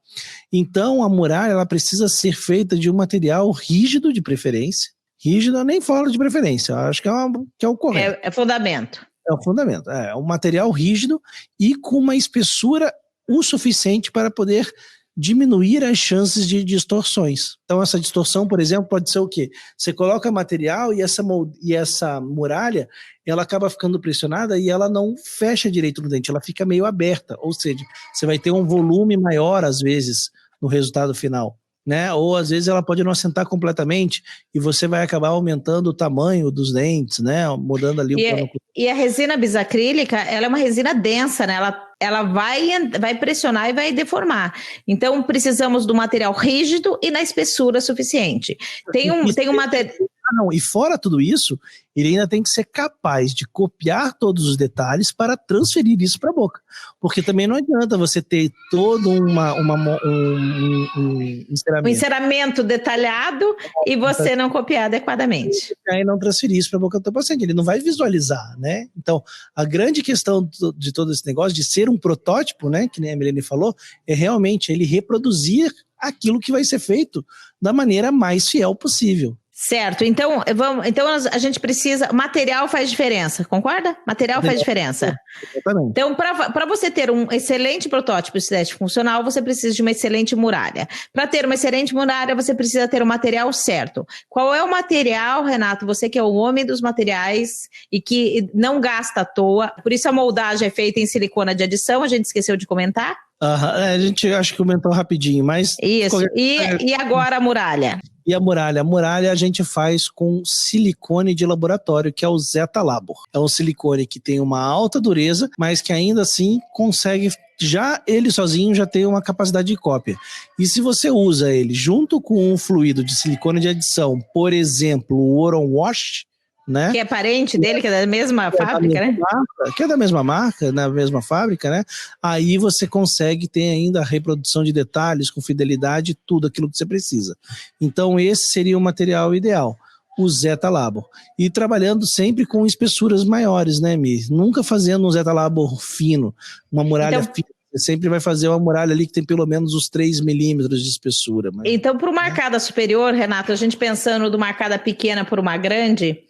Então, a muralha ela precisa ser feita de um material rígido, de preferência. Rígido, nem falo de preferência, eu acho que é o correto. É fundamento. É o fundamento, é um material rígido e com uma espessura o suficiente para poder diminuir as chances de distorções. Então essa distorção, por exemplo, pode ser o quê? Você coloca material e essa muralha, ela acaba ficando pressionada e ela não fecha direito no dente, ela fica meio aberta, ou seja, você vai ter um volume maior às vezes no resultado final. Né? Ou às vezes ela pode não assentar completamente e você vai acabar aumentando o tamanho dos dentes, né? Mudando ali o plano. E a resina bisacrílica, ela é uma resina densa, né? Ela vai pressionar e vai deformar. Então precisamos do material rígido e na espessura suficiente. Tem um material. Não, e fora tudo isso, ele ainda tem que ser capaz de copiar todos os detalhes para transferir isso para a boca. Porque também não adianta você ter todo um enceramento. Um enceramento detalhado e você não copiar adequadamente. E aí não transferir isso para a boca do teu paciente, ele não vai visualizar, né? Então, a grande questão de todo esse negócio de ser um protótipo, né, que nem a Milene falou, é realmente ele reproduzir aquilo que vai ser feito da maneira mais fiel possível. Certo, então a gente precisa, material faz diferença, concorda? Material faz diferença. Exatamente. Então, para você ter um excelente protótipo estético funcional, você precisa de uma excelente muralha. Para ter uma excelente muralha, você precisa ter o material certo. Qual é o material, Renato? Você que é o homem dos materiais e que não gasta à toa, por isso a moldagem é feita em silicona de adição, a gente esqueceu de comentar? A gente acho que comentou rapidinho, mas... Isso, e agora a muralha? E a muralha a gente faz com silicone de laboratório, que é o Zeta Labor. É um silicone que tem uma alta dureza, mas que ainda assim consegue, já ele sozinho já tem uma capacidade de cópia. E se você usa ele junto com um fluido de silicone de adição, por exemplo, o Oron Wash, né? Que é parente dele, que é da mesma fábrica, né? Que é da mesma marca, na mesma fábrica, né? Aí você consegue ter ainda a reprodução de detalhes com fidelidade, tudo aquilo que você precisa. Então esse seria o material ideal, o Zeta Labor. E trabalhando sempre com espessuras maiores, né, Mi? Nunca fazendo um Zeta Labor fino, uma muralha fina. Você sempre vai fazer uma muralha ali que tem pelo menos os 3 milímetros de espessura. Mas, então, para o marcada superior, Renato, a gente pensando do marcada pequena por uma grande,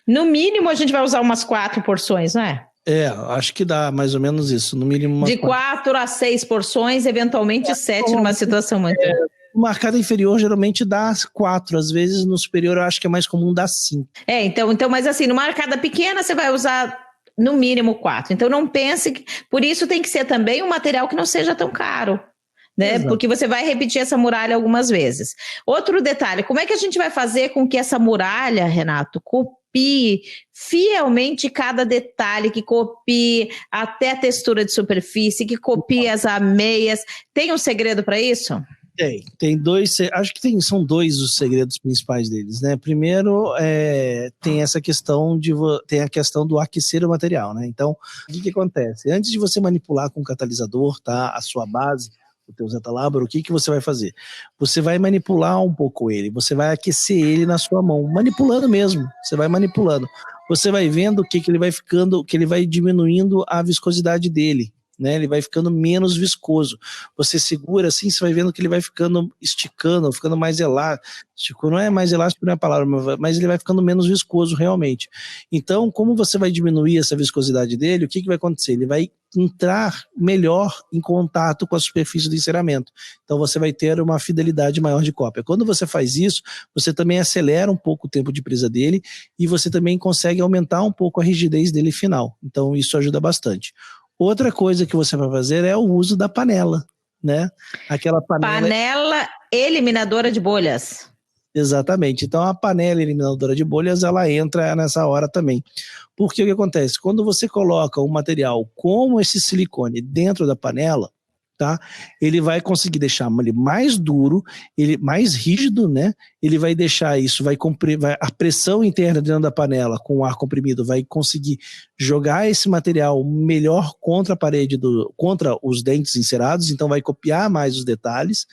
no mínimo a gente vai usar umas 4 porções, não é? Acho que dá mais ou menos isso, no mínimo umas de 4 a 6 porções, eventualmente 7 numa situação muito... O marcada inferior geralmente dá 4, às vezes no superior eu acho que é mais comum dar 5. Então, mas assim, no marcada pequena você vai usar... no mínimo 4. Então não pense que... Por isso tem que ser também um material que não seja tão caro. né? Porque você vai repetir essa muralha algumas vezes. Outro detalhe, como é que a gente vai fazer com que essa muralha, Renato, copie fielmente cada detalhe, que copie até a textura de superfície, que copie as ameias? Tem um segredo para isso? Tem dois, acho que são dois os segredos principais deles, né? Primeiro, tem essa questão tem a questão do aquecer o material, né? Então, o que acontece? Antes de você manipular com o catalisador, tá? A sua base, o teu Zeta Labor, o que você vai fazer? Você vai manipular um pouco ele, você vai aquecer ele na sua mão, manipulando mesmo, você vai manipulando. Você vai vendo que ele vai ficando, que ele vai diminuindo a viscosidade dele, né? Ele vai ficando menos viscoso. Você segura assim, você vai vendo que ele vai ficando esticando, ficando mais elástico. Não é mais elástico, não é a palavra, mas ele vai ficando menos viscoso realmente. Então, como você vai diminuir essa viscosidade dele, o que vai acontecer? Ele vai entrar melhor em contato com a superfície do enceramento. Então você vai ter uma fidelidade maior de cópia. Quando você faz isso, você também acelera um pouco o tempo de presa dele e você também consegue aumentar um pouco a rigidez dele final. Então isso ajuda bastante. Outra coisa que você vai fazer é o uso da panela, né? Aquela panela eliminadora de bolhas. Exatamente. Então a panela eliminadora de bolhas, ela entra nessa hora também. Porque o que acontece? Quando você coloca um material como esse silicone dentro da panela, tá? Ele vai conseguir deixar ele mais duro, ele mais rígido, né? Ele vai deixar isso, a pressão interna dentro da panela com o ar comprimido vai conseguir jogar esse material melhor contra a parede, contra os dentes encerados, então vai copiar mais os detalhes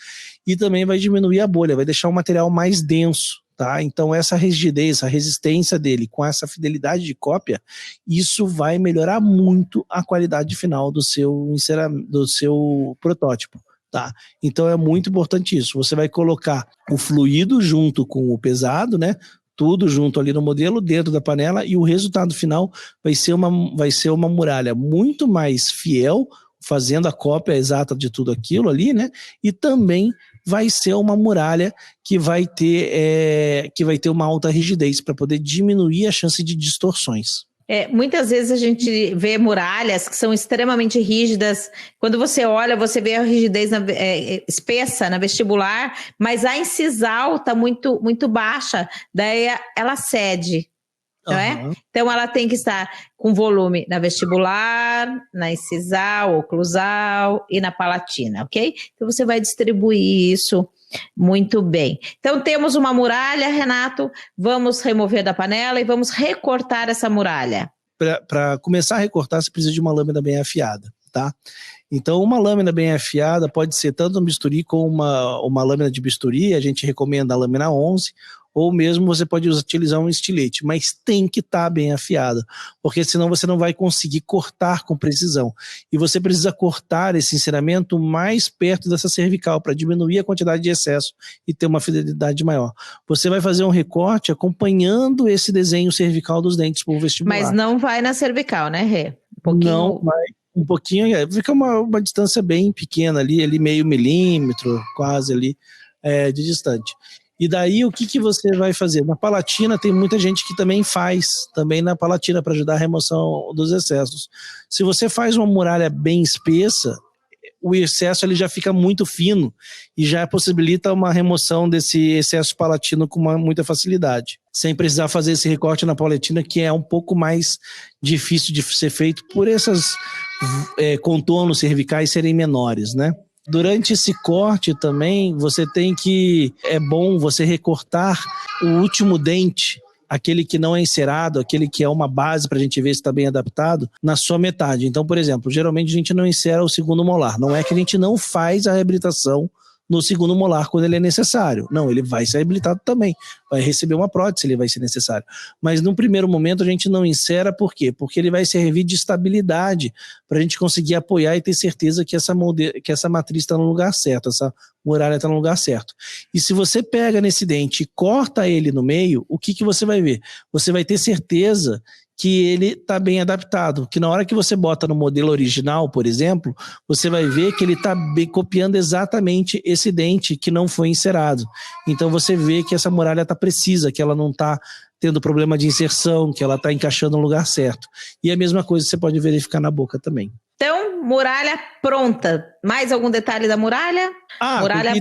e também vai diminuir a bolha, vai deixar o material mais denso. Tá? Então essa rigidez, a resistência dele com essa fidelidade de cópia, isso vai melhorar muito a qualidade final do seu protótipo. Tá? Então é muito importante isso. Você vai colocar o fluido junto com o pesado, né? Tudo junto ali no modelo, dentro da panela, e o resultado final vai ser uma muralha muito mais fiel, fazendo a cópia exata de tudo aquilo ali, né? E também vai ser uma muralha que vai ter uma alta rigidez para poder diminuir a chance de distorções. Muitas vezes a gente vê muralhas que são extremamente rígidas. Quando você olha, você vê a rigidez espessa na vestibular, mas a incisal está muito, muito baixa, daí ela cede. Não é? Então ela tem que estar com volume na vestibular, na incisal, oclusal e na palatina, ok? Então você vai distribuir isso muito bem. Então temos uma muralha, Renato, vamos remover da panela e vamos recortar essa muralha. Para começar a recortar, você precisa de uma lâmina bem afiada, tá? Então uma lâmina bem afiada pode ser tanto um bisturi como uma lâmina de bisturi, a gente recomenda a lâmina 11, ou mesmo você pode utilizar um estilete, mas tem que estar bem afiado, porque senão você não vai conseguir cortar com precisão. E você precisa cortar esse enceramento mais perto dessa cervical, para diminuir a quantidade de excesso e ter uma fidelidade maior. Você vai fazer um recorte acompanhando esse desenho cervical dos dentes por vestibular. Mas não vai na cervical, né, Rê? Não vai. Um pouquinho, fica uma distância bem pequena ali meio milímetro, quase ali, de distante. E daí o que você vai fazer? Na palatina tem muita gente que também faz, também na palatina, para ajudar a remoção dos excessos. Se você faz uma muralha bem espessa, o excesso ele já fica muito fino e já possibilita uma remoção desse excesso palatino com muita facilidade, sem precisar fazer esse recorte na palatina, que é um pouco mais difícil de ser feito por esses contornos cervicais serem menores, né? Durante esse corte também, é bom você recortar o último dente, aquele que não é encerado, aquele que é uma base para a gente ver se está bem adaptado, na sua metade. Então, por exemplo, geralmente a gente não encera o segundo molar. Não é que a gente não faz a reabilitação no segundo molar quando ele é necessário. Não, ele vai ser habilitado também. Vai receber uma prótese, ele vai ser necessário. Mas no primeiro momento a gente não insera, por quê? Porque ele vai servir de estabilidade para a gente conseguir apoiar e ter certeza que essa matriz está no lugar certo, essa muralha está no lugar certo. E se você pega nesse dente e corta ele no meio, o que você vai ver? Você vai ter certeza que ele está bem adaptado, que na hora que você bota no modelo original, por exemplo, você vai ver que ele está copiando exatamente esse dente que não foi encerado. Então você vê que essa muralha está precisa, que ela não está tendo problema de inserção, que ela está encaixando no lugar certo. E a mesma coisa você pode verificar na boca também. Então, muralha pronta. Mais algum detalhe da muralha? Muralha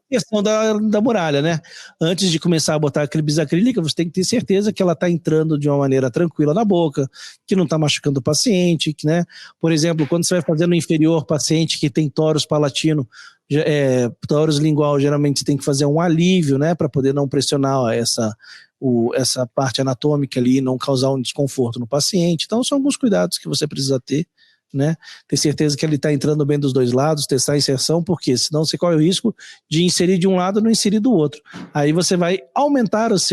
questão da muralha, né? Antes de começar a botar aquele bisacrílica, você tem que ter certeza que ela está entrando de uma maneira tranquila na boca, que não está machucando o paciente, né? Por exemplo, quando você vai fazer no inferior, paciente que tem torus palatino, torus lingual, geralmente você tem que fazer um alívio, né? Para poder não pressionar essa parte anatômica ali e não causar um desconforto no paciente. Então, são alguns cuidados que você precisa ter, né? Ter certeza que ele está entrando bem dos dois lados, testar a inserção, porque senão você corre o risco de inserir de um lado e não inserir do outro. Aí você vai aumentar os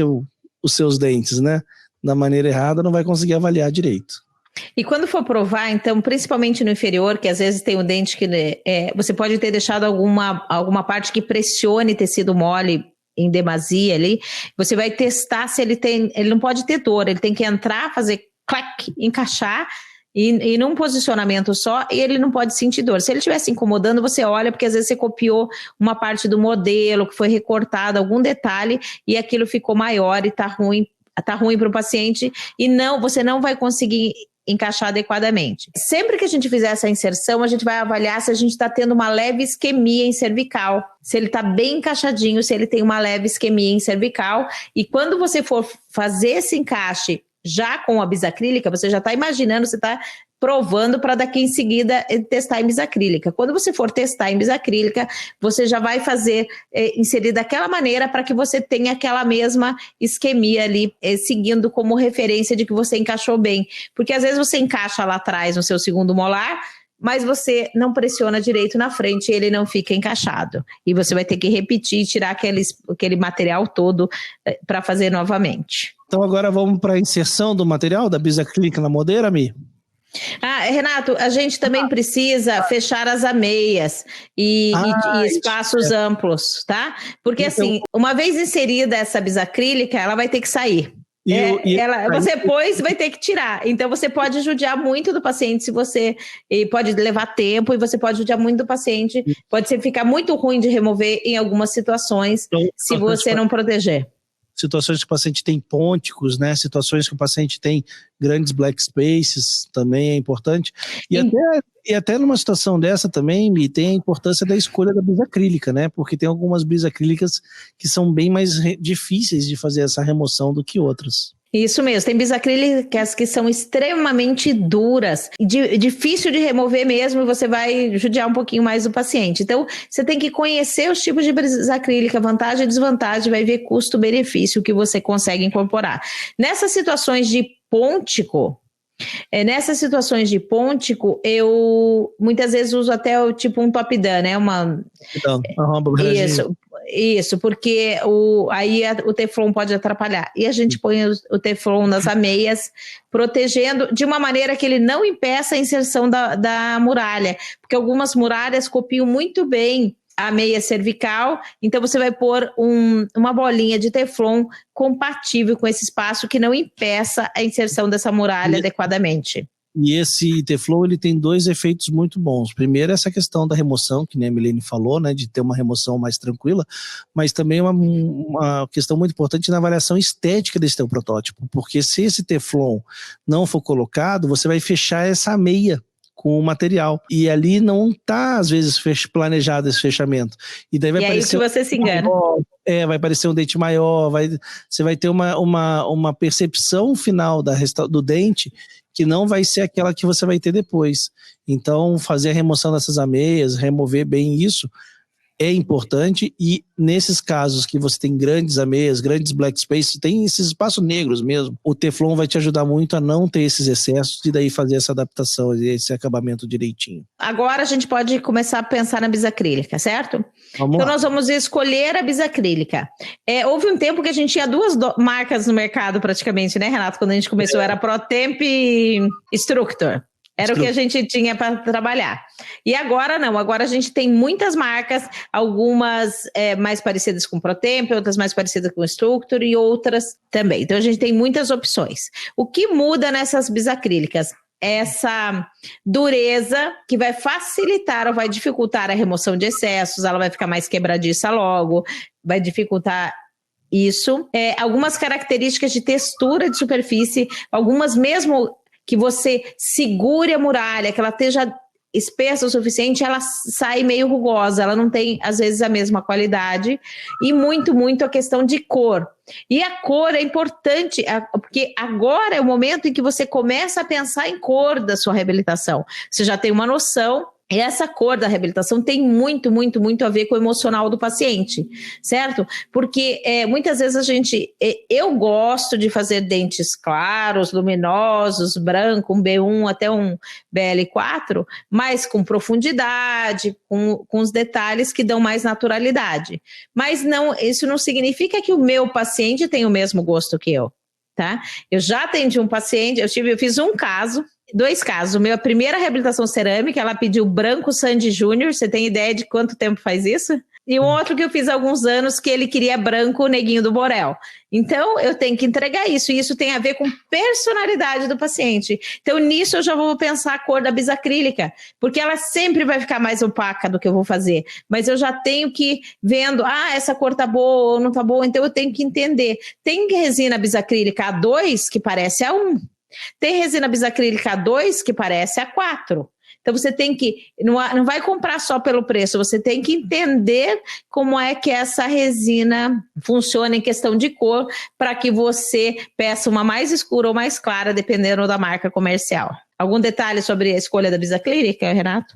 seus dentes, né? Da maneira errada, não vai conseguir avaliar direito. E quando for provar, então, principalmente no inferior, que às vezes tem um dente que você pode ter deixado alguma parte que pressione tecido mole em demasia ali, você vai testar se ele não pode ter dor, ele tem que entrar, fazer clac, encaixar, e num posicionamento só, e ele não pode sentir dor. Se ele estiver se incomodando, você olha, porque às vezes você copiou uma parte do modelo, que foi recortado, algum detalhe, e aquilo ficou maior e tá ruim para o paciente, e você não vai conseguir encaixar adequadamente. Sempre que a gente fizer essa inserção, a gente vai avaliar se a gente está tendo uma leve isquemia em cervical, se ele está bem encaixadinho, se ele tem uma leve isquemia em cervical, e quando você for fazer esse encaixe já com a bisacrílica, você já está imaginando, você está provando para daqui em seguida testar em bisacrílica. Quando você for testar em bisacrílica, você já vai inserir daquela maneira para que você tenha aquela mesma isquemia ali, seguindo como referência de que você encaixou bem. Porque às vezes você encaixa lá atrás no seu segundo molar, mas você não pressiona direito na frente e ele não fica encaixado. E você vai ter que repetir e tirar aquele material todo para fazer novamente. Então agora vamos para a inserção do material da bisacrílica na modeira, Mi? Renato, a gente também precisa fechar as ameias e espaços amplos, tá? Porque então, assim, uma vez inserida essa bisacrílica, ela vai ter que sair. Você depois vai ter que tirar. Então você pode judiar muito do paciente pode levar tempo, e você pode judiar muito do paciente. Pode ficar muito ruim de remover em algumas situações, se você não proteger. Situações que o paciente tem pônticos, né? Situações que o paciente tem grandes black spaces, também é importante. E até numa situação dessa também tem a importância da escolha da bisacrílica, né? Porque tem algumas bisacrílicas que são bem mais difíceis de fazer essa remoção do que outras. Isso mesmo, tem bisacrílicas que são extremamente duras, difícil de remover mesmo, e você vai judiar um pouquinho mais do paciente. Então, você tem que conhecer os tipos de bisacrílica, vantagem e desvantagem, vai ver custo-benefício que você consegue incorporar. Nessas situações de pôntico, eu muitas vezes uso até um top-down, né? Isso, porque aí o Teflon pode atrapalhar. E a gente põe o Teflon nas ameias, protegendo de uma maneira que ele não impeça a inserção da muralha. Porque algumas muralhas copiam muito bem a meia cervical, então você vai pôr uma bolinha de Teflon compatível com esse espaço que não impeça a inserção dessa muralha adequadamente. E esse Teflon, ele tem dois efeitos muito bons. Primeiro, essa questão da remoção, que nem a Milene falou, né, de ter uma remoção mais tranquila, mas também uma questão muito importante na avaliação estética desse teu protótipo, porque se esse Teflon não for colocado, você vai fechar essa meia com o material, e ali não está às vezes planejado esse fechamento, e daí vai parecer aí que você se engana. Vai parecer um dente maior, você vai ter uma percepção final do dente que não vai ser aquela que você vai ter depois. Então, fazer a remoção dessas ameias, remover bem isso, é importante, e nesses casos que você tem grandes ameias, grandes black spaces, tem esses espaços negros mesmo, o Teflon vai te ajudar muito a não ter esses excessos e daí fazer essa adaptação e esse acabamento direitinho. Agora a gente pode começar a pensar na bisacrílica, certo? Então nós vamos escolher a bisacrílica. Houve um tempo que a gente tinha duas marcas no mercado praticamente, né, Renato? Quando a gente começou era ProTemp e Structure. Era o que a gente tinha para trabalhar. E agora não, agora a gente tem muitas marcas, algumas mais parecidas com ProTemp, outras mais parecidas com Structure e outras também. Então a gente tem muitas opções. O que muda nessas bisacrílicas? Essa dureza que vai facilitar ou vai dificultar a remoção de excessos, ela vai ficar mais quebradiça logo, vai dificultar isso. Algumas características de textura de superfície, algumas mesmo que você segure a muralha, que ela esteja espessa o suficiente, ela sai meio rugosa, ela não tem, às vezes, a mesma qualidade, e muito a questão de cor. E a cor é importante, porque agora é o momento em que você começa a pensar em cor da sua reabilitação. Você já tem uma noção. E essa cor da reabilitação tem muito a ver com o emocional do paciente, certo? Porque muitas vezes eu gosto de fazer dentes claros, luminosos, branco, um B1 até um BL4, mas com profundidade, com os detalhes que dão mais naturalidade. Mas isso não significa que o meu paciente tem o mesmo gosto que eu, tá? Eu já atendi um paciente, eu fiz dois casos. A primeira reabilitação cerâmica, ela pediu branco Sandy Júnior. Você tem ideia de quanto tempo faz isso? E um outro que eu fiz há alguns anos, que ele queria branco Neguinho do Borel. Então, eu tenho que entregar isso. E isso tem a ver com personalidade do paciente. Então, nisso eu já vou pensar a cor da bisacrílica, porque ela sempre vai ficar mais opaca do que eu vou fazer. Mas eu já tenho que ir vendo, essa cor tá boa ou não tá boa, então eu tenho que entender. Tem resina bisacrílica A2 que parece A1. Tem resina bisacrílica A2 que parece A4. Então você tem que, não vai comprar só pelo preço, você tem que entender como é que essa resina funciona em questão de cor, para que você peça uma mais escura ou mais clara, dependendo da marca comercial. Algum detalhe sobre a escolha da bisacrílica, Renato?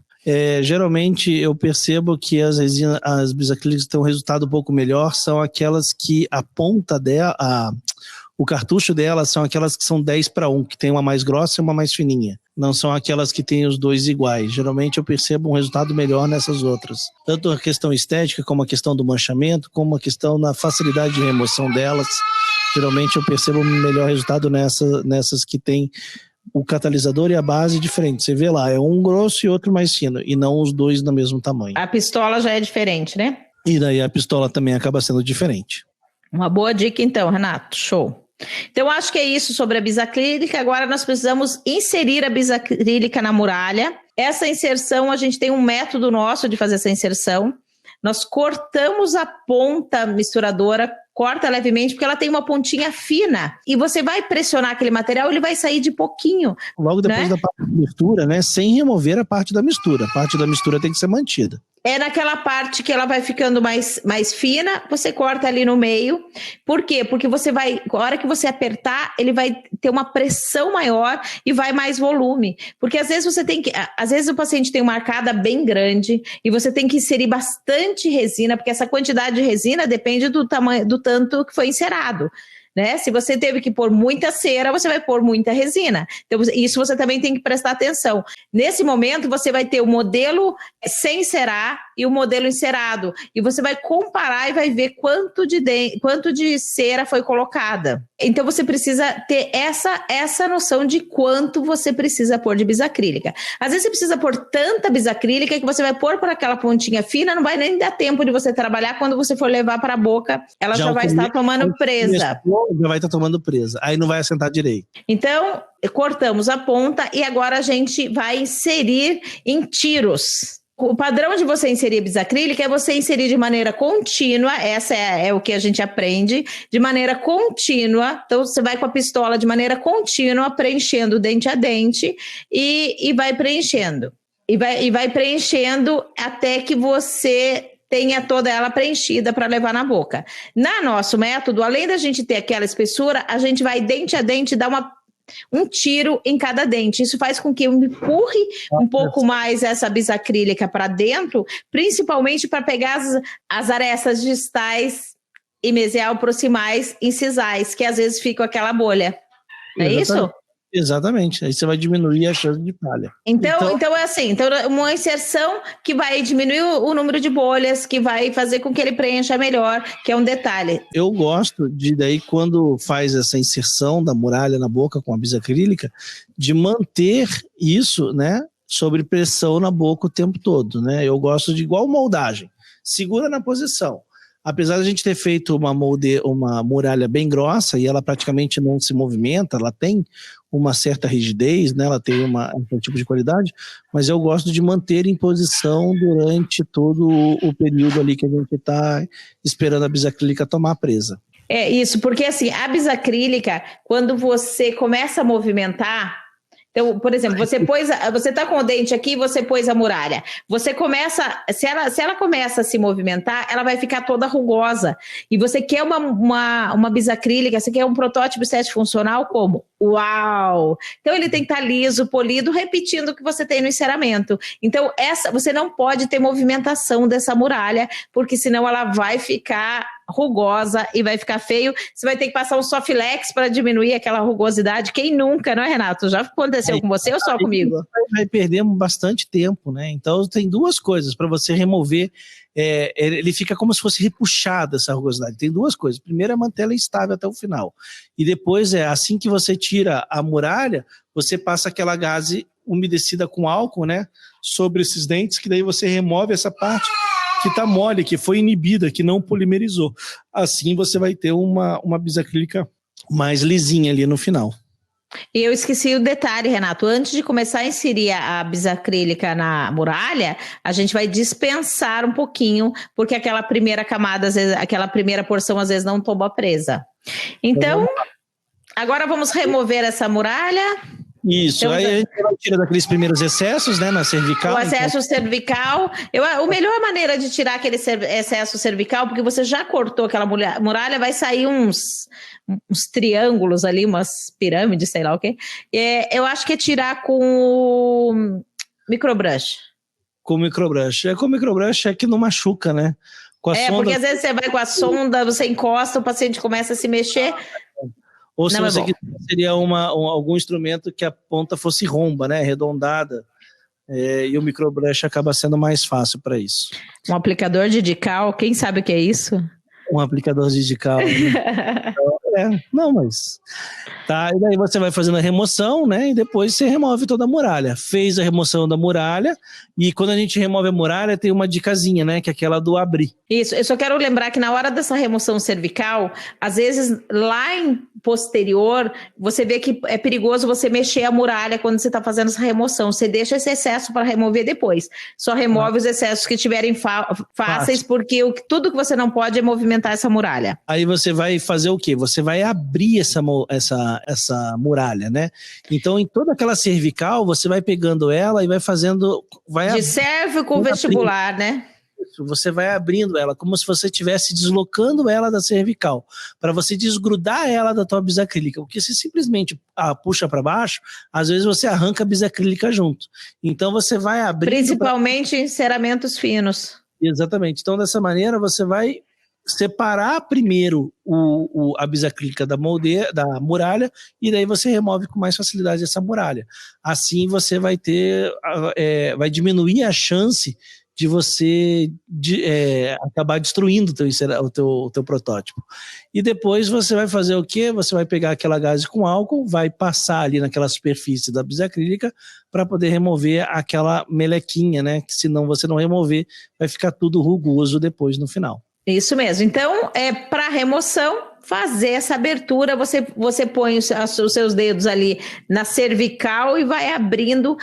Geralmente eu percebo que as bisacrílicas que têm um resultado um pouco melhor são aquelas que a ponta dela, o cartucho delas são aquelas que são 10:1, que tem uma mais grossa e uma mais fininha. Não são aquelas que têm os dois iguais. Geralmente eu percebo um resultado melhor nessas outras. Tanto a questão estética, como a questão do manchamento, como a questão da facilidade de remoção delas. Geralmente eu percebo um melhor resultado nessas que tem o catalisador e a base diferente. Você vê lá, é um grosso e outro mais fino, e não os dois do mesmo tamanho. A pistola já é diferente, né? E daí a pistola também acaba sendo diferente. Uma boa dica então, Renato. Show. Então, acho que é isso sobre a bisacrílica. Agora nós precisamos inserir a bisacrílica na muralha. Essa inserção, a gente tem um método nosso de fazer essa inserção. Nós cortamos a ponta misturadora, corta levemente, porque ela tem uma pontinha fina. E você vai pressionar aquele material, ele vai sair de pouquinho. Logo depois da parte da mistura, né? Sem remover a parte da mistura. A parte da mistura tem que ser mantida. É naquela parte que ela vai ficando mais fina, você corta ali no meio. Por quê? Porque a hora que você apertar, ele vai ter uma pressão maior e vai mais volume. Porque às vezes às vezes o paciente tem uma arcada bem grande e você tem que inserir bastante resina, porque essa quantidade de resina depende do tamanho, do tanto que foi encerado. Né? Se você teve que pôr muita cera, você vai pôr muita resina. Então, isso você também tem que prestar atenção. Nesse momento, você vai ter o modelo sem cerar e o modelo encerado. E você vai comparar e vai ver quanto de cera foi colocada. Então, você precisa ter essa noção de quanto você precisa pôr de bisacrílica. Às vezes, você precisa pôr tanta bisacrílica que você vai pôr por aquela pontinha fina, não vai nem dar tempo de você trabalhar. Quando você for levar para a boca, ela já vai estar tomando presa. Já vai estar tomando presa, aí não vai assentar direito. Então, cortamos a ponta e agora a gente vai inserir em tiros. O padrão de você inserir bisacrílica é você inserir de maneira contínua, essa é o que a gente aprende, de maneira contínua. Então, você vai com a pistola de maneira contínua, preenchendo dente a dente e vai preenchendo. E vai preenchendo até que você tenha toda ela preenchida para levar na boca. No nosso método, além da gente ter aquela espessura, a gente vai dente a dente dar um tiro em cada dente. Isso faz com que eu empurre um pouco mais essa bisacrílica para dentro, principalmente para pegar as arestas distais e mesial proximais incisais, que às vezes ficam aquela bolha. É isso? Exatamente, aí você vai diminuir a chance de falha. Então é assim, uma inserção que vai diminuir o número de bolhas, que vai fazer com que ele preencha melhor, que é um detalhe. Eu gosto de, daí, quando faz essa inserção da muralha na boca com a bisacrílica, de manter isso, né, sob pressão na boca o tempo todo, né? Eu gosto de igual moldagem, segura na posição. Apesar de a gente ter feito uma muralha bem grossa e ela praticamente não se movimenta, ela tem uma certa rigidez, né? Ela tem um tipo de qualidade, mas eu gosto de manter em posição durante todo o período ali que a gente está esperando a bisacrílica tomar presa. É isso, porque assim, a bisacrílica, quando você começa a movimentar, Então, por exemplo, você está com o dente aqui, você pôs a muralha. Você começa, se ela começa a se movimentar, ela vai ficar toda rugosa. E você quer uma bisacrílica, você quer um protótipo estético funcional como? Uau! Então ele tem que estar liso, polido, repetindo o que você tem no enceramento. Então você não pode ter movimentação dessa muralha, porque senão ela vai ficar rugosa e vai ficar feio. Você vai ter que passar um Soflex para diminuir aquela rugosidade. Quem nunca, não é, Renato? Já aconteceu com você ou só comigo? Vai perder bastante tempo, né? Então tem duas coisas para você remover. Ele fica como se fosse repuxada essa rugosidade. Tem duas coisas. Primeiro é manter ela estável até o final. E depois assim que você tira a muralha, você passa aquela gaze umedecida com álcool, né? Sobre esses dentes, que daí você remove essa parte que está mole, que foi inibida, que não polimerizou. Assim você vai ter uma bisacrílica mais lisinha ali no final. E eu esqueci o detalhe, Renato. Antes de começar a inserir a bisacrílica na muralha, a gente vai dispensar um pouquinho, porque aquela primeira camada, às vezes, aquela primeira porção, às vezes, não toma presa. Então, agora vamos remover essa muralha. Isso, aí a gente tira daqueles primeiros excessos, né, na cervical. O excesso cervical, a melhor maneira de tirar aquele excesso cervical, porque você já cortou aquela muralha, vai sair uns triângulos ali, umas pirâmides, sei lá o quê. Eu acho que é tirar com o microbrush. Com o microbrush. Com o microbrush é que não machuca, né? Com a sonda... porque às vezes você vai com a sonda, você encosta, o paciente começa a se mexer... Ou se você quiser, seria algum instrumento que a ponta fosse romba, né, arredondada, e o microbrush acaba sendo mais fácil para isso. Um aplicador de dical, quem sabe o que é isso? Um aplicador de dical. Né? Não, mas... Tá, e daí você vai fazendo a remoção, né, e depois você remove toda a muralha. Fez a remoção da muralha, e quando a gente remove a muralha, tem uma dicasinha, né, que é aquela do abrir. Isso, eu só quero lembrar que na hora dessa remoção cervical, às vezes lá em posterior, você vê que é perigoso você mexer a muralha quando você está fazendo essa remoção. Você deixa esse excesso para remover depois. Só remove os excessos que tiverem fáceis, porque tudo que você não pode é movimentar essa muralha. Aí você vai fazer o quê? Você vai abrir essa muralha, né? Então, em toda aquela cervical, você vai pegando ela e vai fazendo... De cérvico vestibular, né? Você vai abrindo ela, como se você estivesse deslocando ela da cervical, para você desgrudar ela da tua bisacrílica, porque se simplesmente puxa para baixo, às vezes você arranca a bisacrílica junto. Então você vai abrindo... Principalmente em enceramentos finos. Exatamente. Então dessa maneira você vai separar primeiro a bisacrílica da muralha, e daí você remove com mais facilidade essa muralha. Assim você vai vai diminuir a chance de você acabar destruindo o teu protótipo. E depois você vai fazer o quê? Você vai pegar aquela gaze com álcool, vai passar ali naquela superfície da bisacrílica para poder remover aquela melequinha, né? Que senão você não remover, vai ficar tudo rugoso depois no final. Isso mesmo. Então, para remoção, fazer essa abertura, você põe os seus dedos ali na cervical e vai abrindo,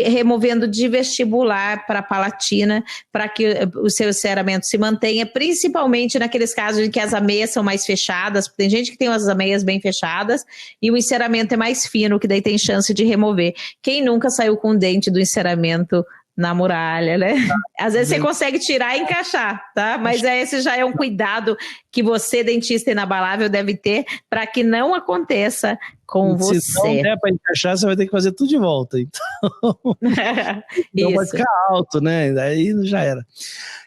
removendo de vestibular para a palatina, para que o seu enceramento se mantenha, principalmente naqueles casos em que as ameias são mais fechadas, porque tem gente que tem as ameias bem fechadas e o enceramento é mais fino, que daí tem chance de remover. Quem nunca saiu com o dente do enceramento na muralha, né? Às vezes você consegue tirar e encaixar, tá? Mas esse já é um cuidado que você, dentista inabalável, deve ter para que não aconteça com você. Se não der para encaixar, você vai ter que fazer tudo de volta. Então vai ficar alto, né? Daí já era.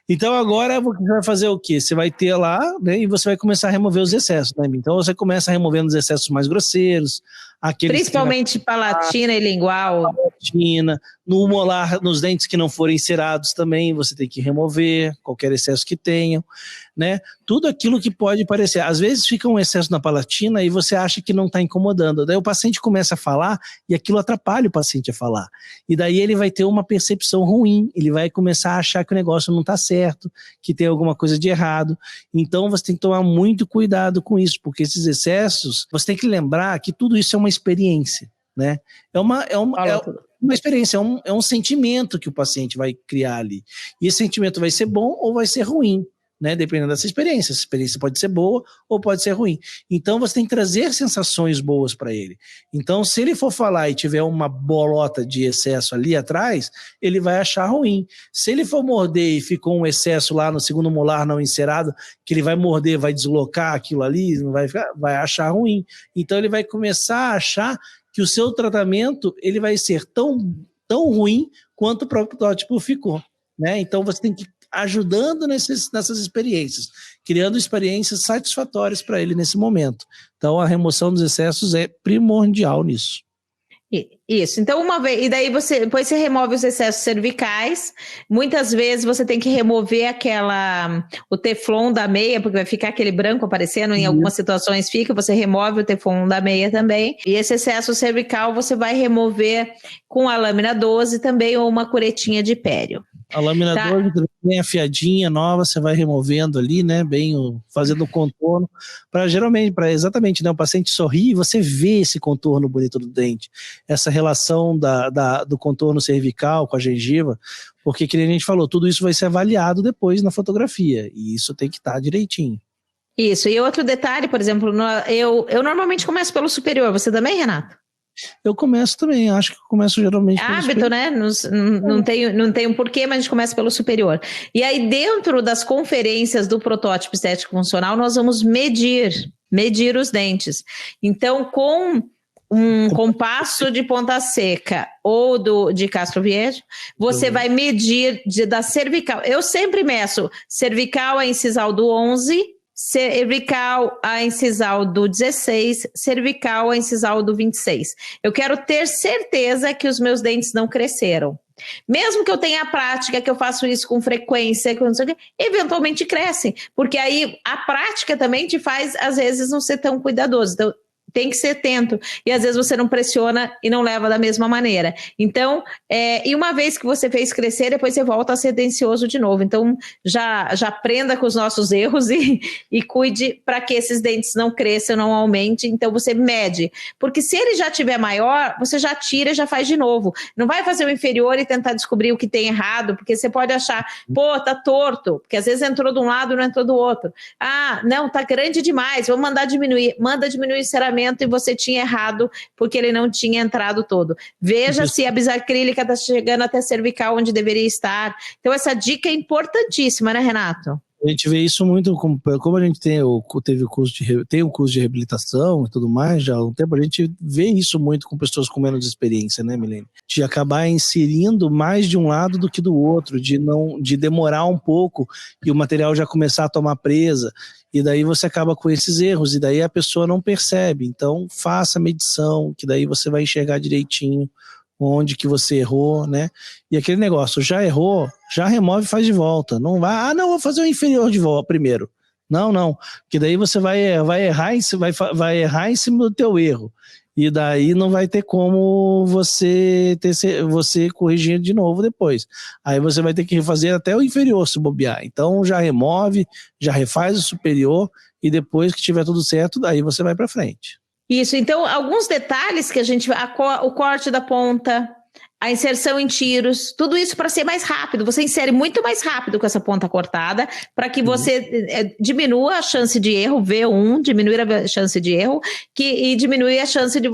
Então agora você vai fazer o quê? Você vai ter lá, né, e você vai começar a remover os excessos, né? Então você começa removendo os excessos mais grosseiros, principalmente palatina e lingual. Palatina, no molar, nos dentes que não forem encerados também, você tem que remover qualquer excesso que tenham, né? Tudo aquilo que pode parecer. Às vezes fica um excesso na palatina e você acha que não está incomodando. Daí o paciente começa a falar e aquilo atrapalha o paciente a falar. E daí ele vai ter uma percepção ruim, ele vai começar a achar que o negócio não está certo, que tem alguma coisa de errado. Então você tem que tomar muito cuidado com isso, porque esses excessos, você tem que lembrar que tudo isso é uma experiência, né? É uma experiência, é um sentimento que o paciente vai criar ali. E esse sentimento vai ser bom ou vai ser ruim, né? Dependendo dessa experiência. Essa experiência pode ser boa ou pode ser ruim. Então, você tem que trazer sensações boas para ele. Então, se ele for falar e tiver uma bolota de excesso ali atrás, ele vai achar ruim. Se ele for morder e ficou um excesso lá no segundo molar não encerado, que ele vai morder, vai deslocar aquilo ali, não vai achar ruim. Então, ele vai começar a achar que o seu tratamento ele vai ser tão ruim quanto o protótipo ficou, né? Então, você tem que ir ajudando nessas experiências, criando experiências satisfatórias para ele nesse momento. Então, a remoção dos excessos é primordial nisso. Isso, então e daí depois você remove os excessos cervicais. Muitas vezes você tem que remover o teflon da meia, porque vai ficar aquele branco aparecendo, em algumas situações você remove o teflon da meia também, e esse excesso cervical você vai remover com a lâmina 12 também, ou uma curetinha de pério. A lâmina 12 bem afiadinha, nova, você vai removendo ali, né, fazendo o contorno, para exatamente, né, o paciente sorrir e você vê esse contorno bonito do dente, essa relação do contorno cervical com a gengiva, porque, como a gente falou, tudo isso vai ser avaliado depois na fotografia, e isso tem que estar direitinho. Isso, e outro detalhe, por exemplo, eu normalmente começo pelo superior, você também, Renato? Eu começo também, acho que eu começo geralmente pelo hábito, superior. né? Não tem um porquê, mas a gente começa pelo superior. E aí, dentro das conferências do protótipo estético funcional, nós vamos medir os dentes. Então, com um compasso de ponta seca ou de Castroviejo, você vai medir da cervical. Eu sempre meço cervical a incisal do 11, cervical a incisal do 16, cervical a incisal do 26. Eu quero ter certeza que os meus dentes não cresceram. Mesmo que eu tenha a prática, que eu faço isso com frequência, eventualmente crescem, porque aí a prática também te faz, às vezes, não ser tão cuidadoso. Então, tem que ser atento, e às vezes você não pressiona e não leva da mesma maneira. Então, e uma vez que você fez crescer, depois você volta a ser tendencioso de novo. Então, já aprenda com os nossos erros e cuide para que esses dentes não cresçam, não aumentem. Então, você mede, porque se ele já tiver maior, você já tira e já faz de novo. Não vai fazer o inferior e tentar descobrir o que tem errado, porque você pode achar, tá torto, porque às vezes entrou de um lado e não entrou do outro. Ah, não, tá grande demais, vamos mandar diminuir. Manda diminuir sinceramente, e você tinha errado porque ele não tinha entrado todo. Veja se a bisacrílica está chegando até cervical onde deveria estar. Então essa dica é importantíssima, né, Renato? A gente vê isso muito, como a gente tem o curso de reabilitação e tudo mais já há um tempo, a gente vê isso muito com pessoas com menos experiência, né, Milene? De acabar inserindo mais de um lado do que do outro, de demorar um pouco e o material já começar a tomar presa, e daí você acaba com esses erros, e daí a pessoa não percebe. Então faça a medição, que daí você vai enxergar direitinho onde que você errou, né? E aquele negócio, já errou, já remove e faz de volta. Não vai, não, vou fazer o inferior de volta primeiro. Não, porque daí você vai errar em cima do teu erro. E daí não vai ter como você corrigir de novo depois. Aí você vai ter que refazer até o inferior se bobear. Então já remove, já refaz o superior, e depois que tiver tudo certo, daí você vai para frente. Isso, então alguns detalhes que o corte da ponta, a inserção em tiros, tudo isso para ser mais rápido. Você insere muito mais rápido com essa ponta cortada, para que você diminua a chance de erro, V1, diminuir a chance de erro, e diminuir a chance de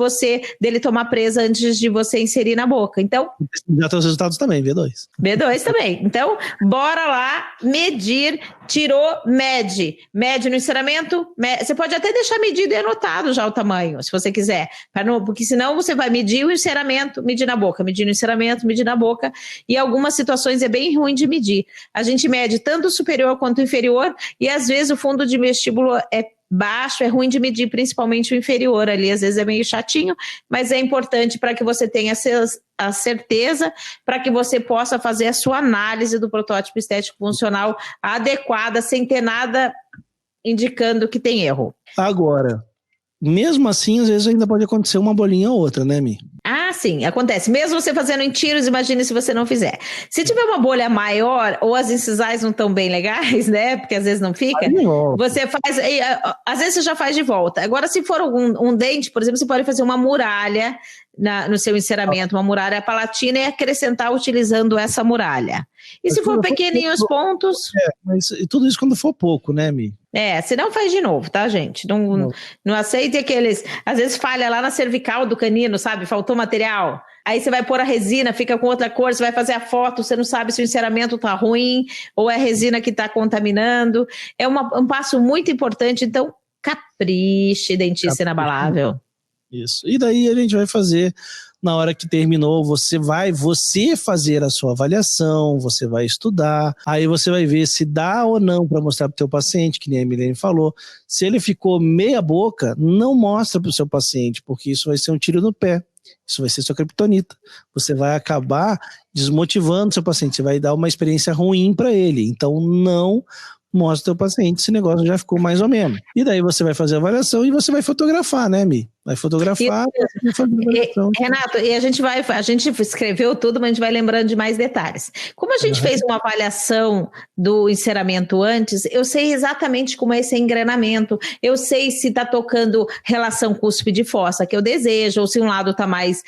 dele tomar presa antes de você inserir na boca. Então, já tem os resultados também, V2. V2 também. Então, bora lá, medir, tirou, mede no enceramento, você pode até deixar medido e anotado já o tamanho, se você quiser, porque senão você vai medir o enceramento, medir na boca, medir no enceramento, medir na boca, e algumas situações é bem ruim de medir. A gente mede tanto o superior quanto o inferior, e às vezes o fundo de vestíbulo é baixo, é ruim de medir, principalmente o inferior ali, às vezes é meio chatinho, mas é importante para que você tenha a certeza, para que você possa fazer a sua análise do protótipo estético funcional adequada, sem ter nada indicando que tem erro. Agora, mesmo assim, às vezes ainda pode acontecer uma bolinha ou outra, né, Mi? Ah, sim, acontece. Mesmo você fazendo em tiros, imagine se você não fizer. Se tiver uma bolha maior, ou as incisais não estão bem legais, né? Porque às vezes não fica, você faz, às vezes você já faz de volta. Agora, se for um dente, por exemplo, você pode fazer uma muralha no seu enceramento, uma muralha palatina, e acrescentar utilizando essa muralha. E se for pequenininhos pontos... Mas tudo isso quando for pouco, né, Mi? Se não faz de novo, tá, gente? Não aceite aqueles... Às vezes falha lá na cervical do canino, sabe? Faltou material. Aí você vai pôr a resina, fica com outra cor, você vai fazer a foto, você não sabe se o enceramento tá ruim ou é a resina que tá contaminando. É um passo muito importante, então capriche, dentista inabalável. Isso. E daí a gente vai fazer... Na hora que terminou, você fazer a sua avaliação, você vai estudar, aí você vai ver se dá ou não para mostrar para o teu paciente, que nem a Milene falou. Se ele ficou meia boca, não mostra para o seu paciente, porque isso vai ser um tiro no pé. Isso vai ser sua criptonita. Você vai acabar desmotivando o seu paciente, você vai dar uma experiência ruim para ele. Então, não mostra ao paciente se o negócio já ficou mais ou menos. E daí você vai fazer a avaliação e você vai fotografar, né, Mi? Vai fotografar. Renato, e a gente escreveu tudo, mas a gente vai lembrando de mais detalhes. Como a gente fez uma avaliação do enceramento antes, eu sei exatamente como é esse engrenamento, eu sei se está tocando relação cúspide fossa que eu desejo, ou se um lado tá mais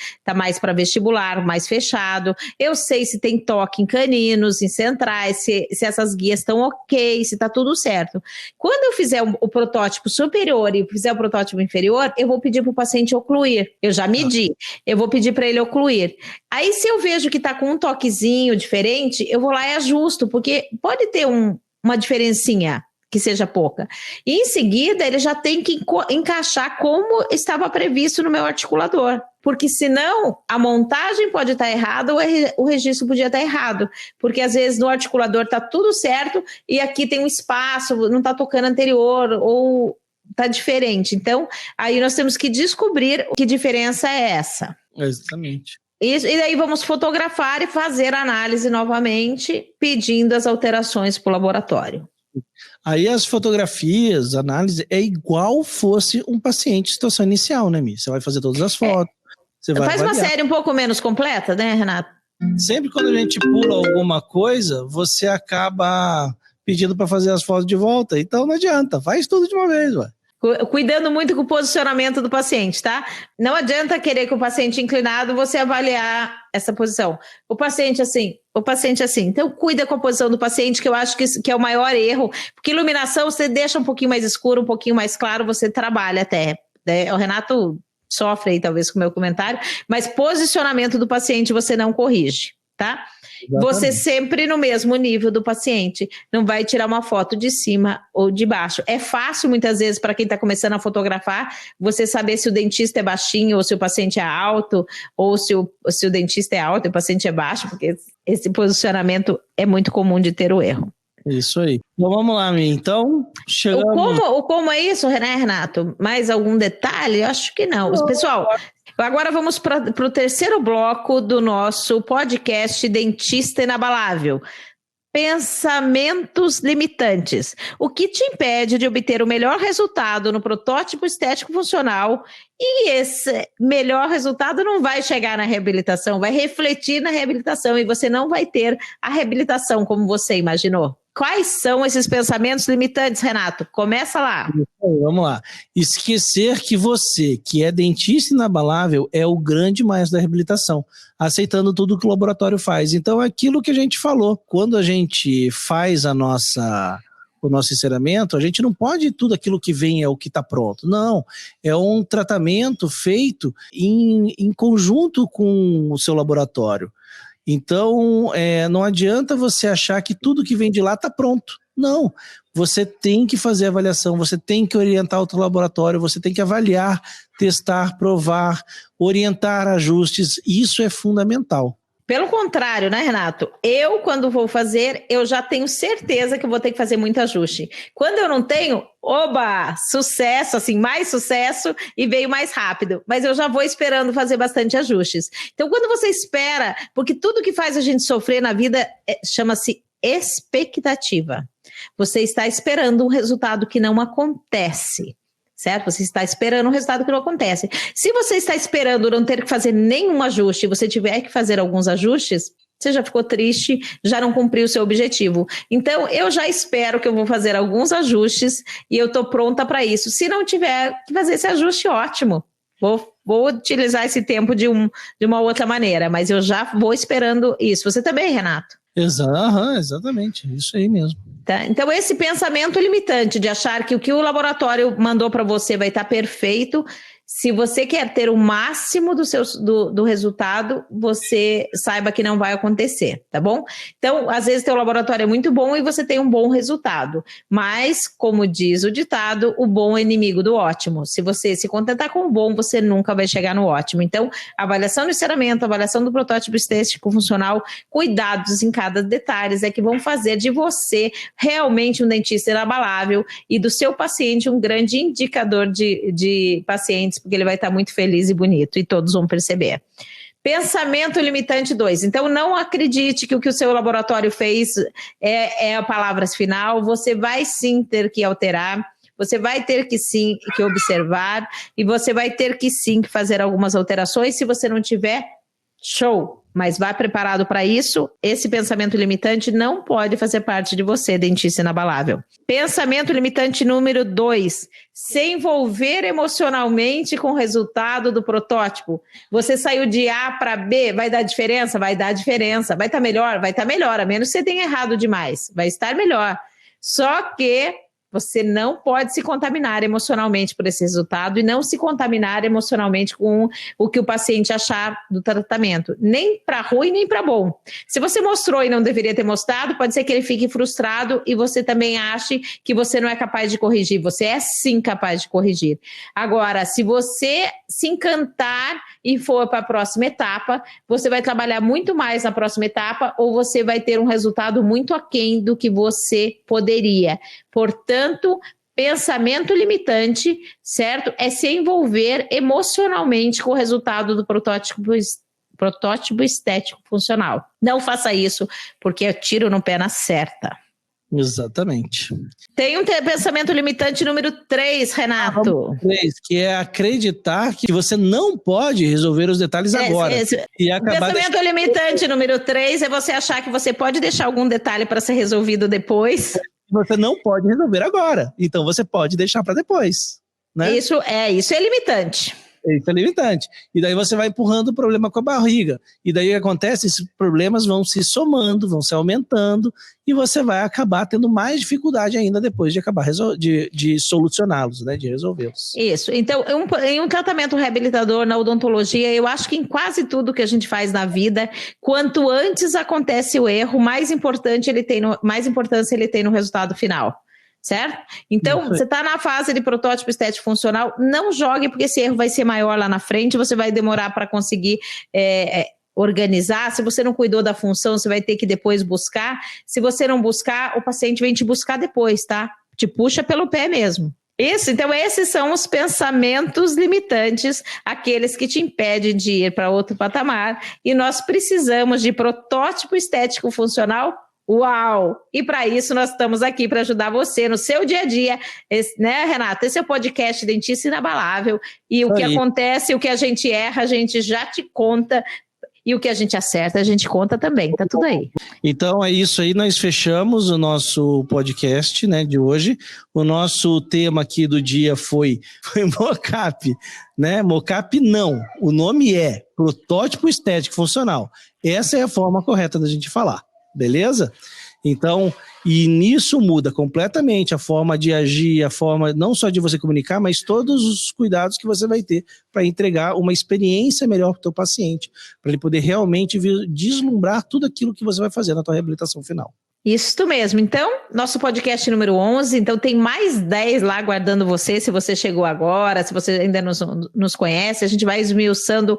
para vestibular, mais fechado, eu sei se tem toque em caninos, em centrais, se essas guias estão ok, se está tudo certo. Quando eu fizer o protótipo superior e fizer o protótipo inferior, eu vou pedir para o paciente ocluir. Eu já medi, eu vou pedir para ele ocluir. Aí, se eu vejo que está com um toquezinho diferente, eu vou lá e ajusto, porque pode ter uma diferencinha que seja pouca. E em seguida, ele já tem que encaixar como estava previsto no meu articulador. Porque senão, a montagem pode estar errada ou o registro podia estar errado. Porque às vezes no articulador está tudo certo e aqui tem um espaço, não está tocando anterior ou está diferente. Então, aí nós temos que descobrir que diferença é essa. Exatamente. E daí vamos fotografar e fazer a análise novamente, pedindo as alterações para o laboratório. Aí as fotografias, a análise é igual fosse um paciente em situação inicial, né, Mi? Você vai fazer todas as fotos. Você vai Faz avaliar. Uma série um pouco menos completa, né, Renato? Sempre quando a gente pula alguma coisa, você acaba pedindo para fazer as fotos de volta. Então não adianta, faz tudo de uma vez, ué. Cuidando muito com o posicionamento do paciente, tá? Não adianta querer que o paciente inclinado você avaliar essa posição. O paciente assim. Então, cuida com a posição do paciente, que eu acho que é o maior erro. Porque iluminação, você deixa um pouquinho mais escuro, um pouquinho mais claro, você trabalha até. Né? O Renato sofre aí, talvez, com o meu comentário. Mas posicionamento do paciente você não corrige, tá? Exatamente. Você sempre no mesmo nível do paciente, não vai tirar uma foto de cima ou de baixo. É fácil muitas vezes para quem está começando a fotografar, você saber se o dentista é baixinho ou se o paciente é alto, ou se o dentista é alto e o paciente é baixo, porque esse posicionamento é muito comum de ter o erro. Isso aí. Então vamos lá, Mi. Então, chegamos... O como é isso, né, Renato? Mais algum detalhe? Eu acho que não. Pessoal, agora vamos para o terceiro bloco do nosso podcast Dentista Inabalável. Pensamentos limitantes. O que te impede de obter o melhor resultado no protótipo estético funcional, e esse melhor resultado não vai chegar na reabilitação, vai refletir na reabilitação e você não vai ter a reabilitação como você imaginou. Quais são esses pensamentos limitantes, Renato? Começa lá. Vamos lá. Esquecer que você, que é dentista inabalável, é o grande maestro da reabilitação, aceitando tudo que o laboratório faz. Então, é aquilo que a gente falou. Quando a gente faz o nosso enceramento, a gente não pode tudo aquilo que vem é o que está pronto. Não, é um tratamento feito em conjunto com o seu laboratório. Então, não adianta você achar que tudo que vem de lá está pronto. Não, você tem que fazer a avaliação, você tem que orientar outro laboratório, você tem que avaliar, testar, provar, orientar ajustes. Isso é fundamental. Pelo contrário, né, Renato? Eu, quando vou fazer, eu já tenho certeza que eu vou ter que fazer muito ajuste. Quando eu não tenho, oba, sucesso, assim, mais sucesso e veio mais rápido. Mas eu já vou esperando fazer bastante ajustes. Então, quando você espera, porque tudo que faz a gente sofrer na vida chama-se expectativa. Você está esperando um resultado que não acontece. Certo? Você está esperando um resultado que não acontece. Se você está esperando não ter que fazer nenhum ajuste e você tiver que fazer alguns ajustes, você já ficou triste, já não cumpriu o seu objetivo. Então, eu já espero que eu vou fazer alguns ajustes e eu estou pronta para isso. Se não tiver que fazer esse ajuste, ótimo. Vou utilizar esse tempo de uma outra maneira, mas eu já vou esperando isso. Você também, Renato? Exatamente, isso aí mesmo. Tá? Então, esse pensamento limitante de achar que o que o laboratório mandou para você vai estar perfeito, se você quer ter o máximo do resultado, você saiba que não vai acontecer, tá bom? Então, às vezes, teu laboratório é muito bom e você tem um bom resultado, mas, como diz o ditado, o bom é inimigo do ótimo. Se você se contentar com o bom, você nunca vai chegar no ótimo. Então, avaliação do encerramento, avaliação do protótipo estético funcional, cuidados em cada detalhe é que vão fazer de você realmente um dentista inabalável e do seu paciente um grande indicador de pacientes, porque ele vai estar muito feliz e bonito, e todos vão perceber. Pensamento limitante 2. Então, não acredite que o seu laboratório fez é a palavra final. Você vai sim ter que alterar, você vai ter que sim que observar, e você vai ter que sim fazer algumas alterações. Se você não tiver, show! Mas vá preparado para isso. Esse pensamento limitante não pode fazer parte de você, dentista inabalável. Pensamento limitante número 2. Se envolver emocionalmente com o resultado do protótipo. Você saiu de A para B, vai dar diferença? Vai dar diferença. Vai estar melhor? Vai estar melhor, a menos que você tenha errado demais. Vai estar melhor. Só que você não pode se contaminar emocionalmente por esse resultado e não se contaminar emocionalmente com o que o paciente achar do tratamento. Nem para ruim, nem para bom. Se você mostrou e não deveria ter mostrado, pode ser que ele fique frustrado e você também ache que você não é capaz de corrigir. Você é sim capaz de corrigir. Agora, se você se encantar e for para a próxima etapa, você vai trabalhar muito mais na próxima etapa ou você vai ter um resultado muito aquém do que você poderia. Portanto, pensamento limitante, certo? É se envolver emocionalmente com o resultado do protótipo estético funcional. Não faça isso, porque é tiro no pé na certa. Exatamente. Tem um pensamento limitante número 3, Renato. 3, que é acreditar que você não pode resolver os detalhes agora. Pensamento limitante número 3 é você achar que você pode deixar algum detalhe para ser resolvido depois. Você não pode resolver agora, então você pode deixar para depois, né? Isso é limitante. Isso é limitante. E daí você vai empurrando o problema com a barriga. E daí o que acontece? Esses problemas vão se somando, vão se aumentando, e você vai acabar tendo mais dificuldade ainda depois de acabar de solucioná-los, né? De resolvê-los. Isso. Então, em um tratamento reabilitador na odontologia, eu acho que em quase tudo que a gente faz na vida, quanto antes acontece o erro, mais importância ele tem no resultado final. Certo? Então, você está na fase de protótipo estético funcional, não jogue, porque esse erro vai ser maior lá na frente, você vai demorar para conseguir organizar. Se você não cuidou da função, você vai ter que depois buscar. Se você não buscar, o paciente vem te buscar depois, tá? Te puxa pelo pé mesmo. Então, esses são os pensamentos limitantes, aqueles que te impedem de ir para outro patamar, e nós precisamos de protótipo estético funcional. Uau! E para isso nós estamos aqui para ajudar você no seu dia a dia, né, Renato? Esse é o podcast Dentista Inabalável, e o que acontece, o que a gente erra, a gente já te conta, e o que a gente acerta, a gente conta também, tá tudo aí. Então é isso aí, nós fechamos o nosso podcast, né, de hoje. O nosso tema aqui do dia foi mocap, né? Mocap não, o nome é protótipo estético funcional. Essa é a forma correta da gente falar. Beleza? Então, e nisso muda completamente a forma de agir, a forma não só de você comunicar, mas todos os cuidados que você vai ter para entregar uma experiência melhor para o teu paciente, para ele poder realmente deslumbrar tudo aquilo que você vai fazer na tua reabilitação final. Isso mesmo. Então, nosso podcast número 11, então tem mais 10 lá aguardando você, se você chegou agora, se você ainda nos conhece, a gente vai esmiuçando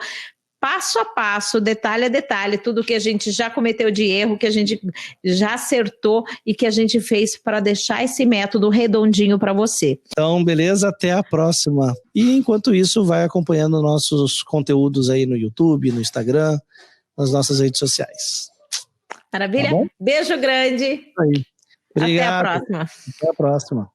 passo a passo, detalhe a detalhe, tudo que a gente já cometeu de erro, que a gente já acertou e que a gente fez para deixar esse método redondinho para você. Então, beleza? Até a próxima. E enquanto isso, vai acompanhando nossos conteúdos aí no YouTube, no Instagram, nas nossas redes sociais. Maravilha? Tá bom? Beijo grande. Aí. Obrigado. Até a próxima. Até a próxima.